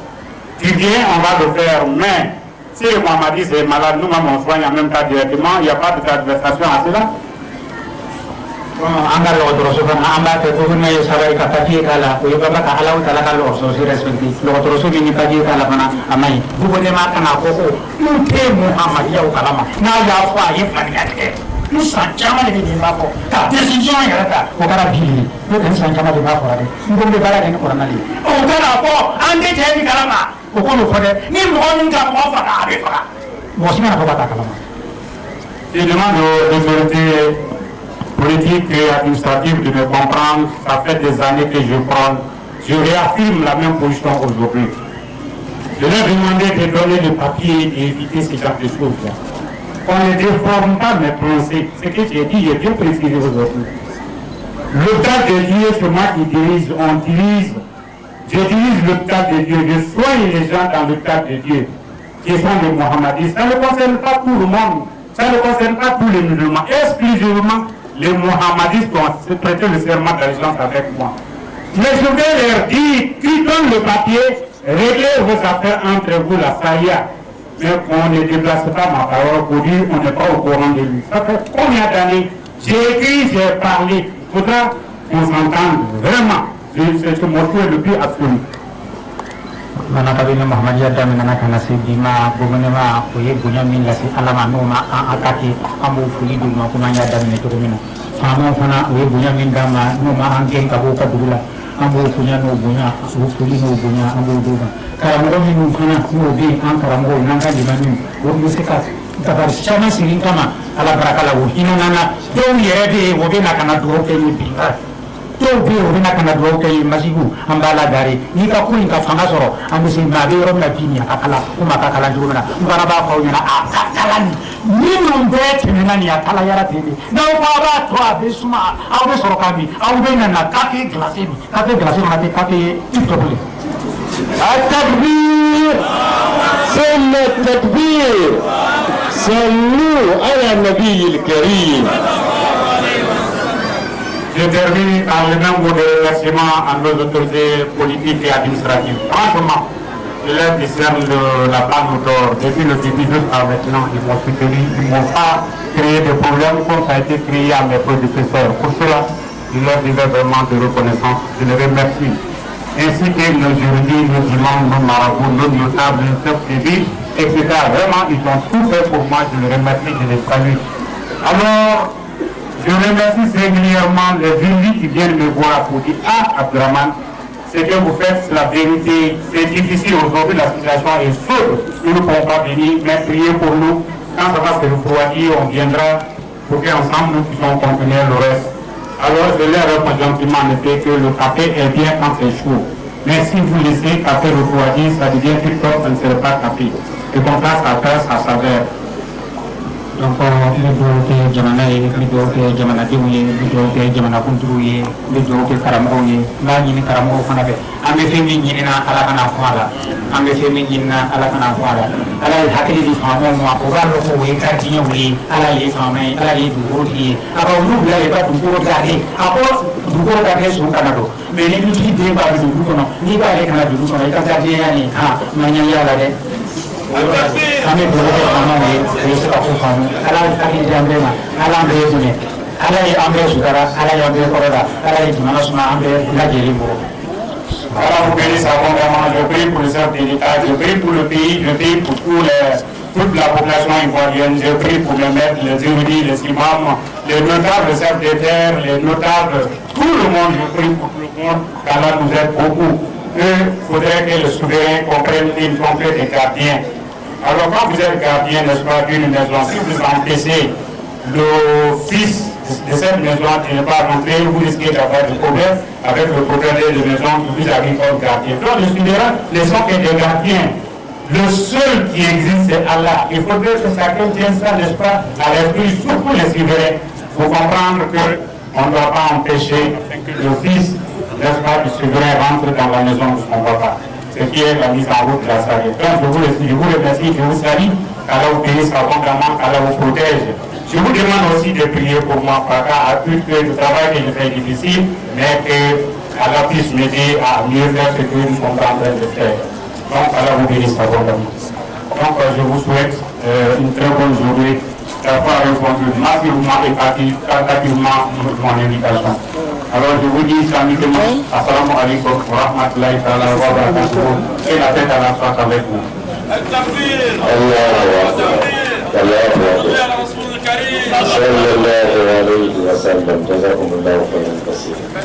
Tu viens, on va le faire, mais si le mohammadisme est malade, nous-mêmes on soigne en même temps directement, il n'y a pas de adversation à cela. anga lo toro so kan amba ke ko ne sabai ka papier kala ko yoba ka halau tala ka lo so si respecti lo toro so ni papier kala bana amai bu ko de ma kana ko ko mu te muhammad ya kala ma na ya fa ye fa ni ate mu sa chama de ni ma ko ta decision ya ta ko kara bi ko kan sa chama de ma ko ade ngo be bala de ko na li o kala ko ande te ni kala ma ko ko no ko de ni mo ni ka mo fa ka be fa mo sina ko bata kala ma. Je demande aux autorités politiques et administratives de me comprendre. Ça fait des années que je réaffirme la même position aujourd'hui. Je leur demandais de donner le papier et éviter ce genre de choses. On ne déforme pas mes pensées. Ce que j'ai dit, j'ai bien précisé aujourd'hui. L'hôpital de Dieu, c'est moi qui dirige, je dirige l'hôpital de Dieu, je soigne les gens dans l'hôpital de Dieu, qui sont des Mohammedistes. Ça ne concerne pas tout le monde, ça ne concerne pas tous les musulmans, exclusivement les Mohammedistes ont prêté le serment d'allégeance avec moi. Mais je vais leur dire, qui donne le papier, réglez vos affaires entre vous, la Saïa. Mais on ne déplace pas ma parole pour dire on n'est pas au courant de lui. Ça fait combien d'années j'ai écrit, j'ai parlé. Il faudra qu'on s'entende vraiment. C'est mon souhait le plus absolu. Mana kabila Muhammadiyah dan mana kana sidima gouvernement ko ye bunya min la si alama no ma akati amu fuli du ma kuma nya dan ne to mina fama fana ye bunya min dama no ma angen ka ko ka dula amu funya no bunya su fuli no bunya amu du karamo min fana no bi an karamo nan ka di manu wo musika tabar chama sirin kama ala barakala wo hino nana do yere de wo be na kana do ke ni bi dɔw bɛ yen o bɛna ka na dugawu kɛ ye masigiw an b'a ladare n'i ka ko in ka fanga sɔrɔ an bɛ se maa bɛ yɔrɔ min na bi nin a ka kalan komi a ka kalan cogo min na n fana b'a fɔ aw ɲɛna a ka kalan nin minnu bɛɛ tɛmɛna nin a kalayara ten de n'aw ko aw b'a to a bɛ suma aw bɛ sɔrɔ k'a min aw bɛ na na kafe glacé min kafe glacé fana tɛ kafe tip top le. التكبير ثم التكبير صلوا على النبي الكريم. Je termine par le même mot de remerciement à nos autorités politiques et administratives. Franchement, je leur discerne la palme d'or. Depuis le début jusqu'à maintenant, ils m'ont soutenu, ils ne m'ont pas créé de problèmes comme ça a été créé à mes prédécesseurs. Pour cela, je leur disais vraiment de reconnaissance. Je les remercie. Ainsi que nos juridiques, nos imams, nos marabouts, nos notables, nos chefs de ville, etc. Vraiment, ils ont tout fait pour moi. Je les remercie, je les salue. Alors, je remercie singulièrement les élus qui viennent me voir pour dire « Ah, Abdurrahman, ce que vous faites, c'est la vérité. C'est difficile aujourd'hui, la situation est chaude. Nous ne pouvons pas venir, mais priez pour nous. Quand ça va se refroidir, on viendra pour qu'ensemble nous puissions contenir le reste. » Alors, je leur réponds gentiment en effet que le café est bien quand c'est chaud. Mais si vous laissez le café refroidir, ça devient plus tôt, ça ne serait pas café. Et comme ça perd sa saveur. Donc le dɔw kɛ jamana ye n bɛ dɔw kɛ jamanadenw ye n bɛ dɔw kɛ jamanakuntigiw ye n bɛ dɔw kɛ karamɔgɔw ye n b'a ɲini karamɔgɔw fana fɛ an bɛ fɛn min ɲinina ala kana fɔ a la an bɛ fɛn min ɲinina ala kana fɔ a la ala ye hakili di faamaw ma o b'a dɔn ko o ye gardien ye ala ye faama ye ala ye dugukolo ye a ka olu bila i ka dugukolo garder a ko dugukolo garder sun kana don mais ni dutigi den b'a bɛ dugu kɔnɔ n'i b'ale kana dugu kɔnɔ i ka gardien ya nin ma ɲɛ la dɛ. Kami boleh ngomong di sekolah kamu. Kalau kami diambil mah, kalau ambil ini, kalau yang ambil saudara, kalau yang ambil korora, kalau yang gimana semua ambil nggak jadi bu. Alors vous bénissez vraiment, je prie pour le chef de l'État, je prie pour le pays, je prie pour toute la population ivoirienne, je prie pour les maîtres, les érudits, les imams, les notables, les chefs de terre, les notables, tout le monde, je prie pour tout le monde, car là nous aide beaucoup. Il faudrait que le souverain comprenne une complète des gardiens. Alors quand vous êtes gardien, n'est-ce pas, d'une maison, si vous empêchez le fils de cette maison qui n'est pas rentré, vous risquez d'avoir des problèmes avec le propriétaire de maison qui vous arrive comme gardien. Donc le souverain ne sont que des gardiens. Le seul qui existe, c'est Allah. Il faudrait que chacun tienne ça, n'est-ce pas, à l'esprit, surtout les souverains, pour comprendre qu'on ne doit pas empêcher le fils, n'est-ce pas, du souverain rentre dans la maison de son papa. Ce qui est la mise en route de la salle. Donc je vous remercie, je vous salue, qu'Allah vous bénisse abondamment, qu'Allah vous protège. Je vous demande aussi de prier pour moi, à plus que le travail que je fais difficile, mais que Allah puisse m'aider à mieux faire ce que nous sommes en train de faire. Donc Allah vous bénisse abondamment. Donc je vous souhaite une très bonne journée, d'avoir répondu massivement et activement mon invitation. Alors je vous dis islamiquement, assalamu alaikum wa rahmatullahi wa barakatuh, et la tête à la soie avec vous. صلى الله عليه وسلم جزاكم الله خيرا كثيرا.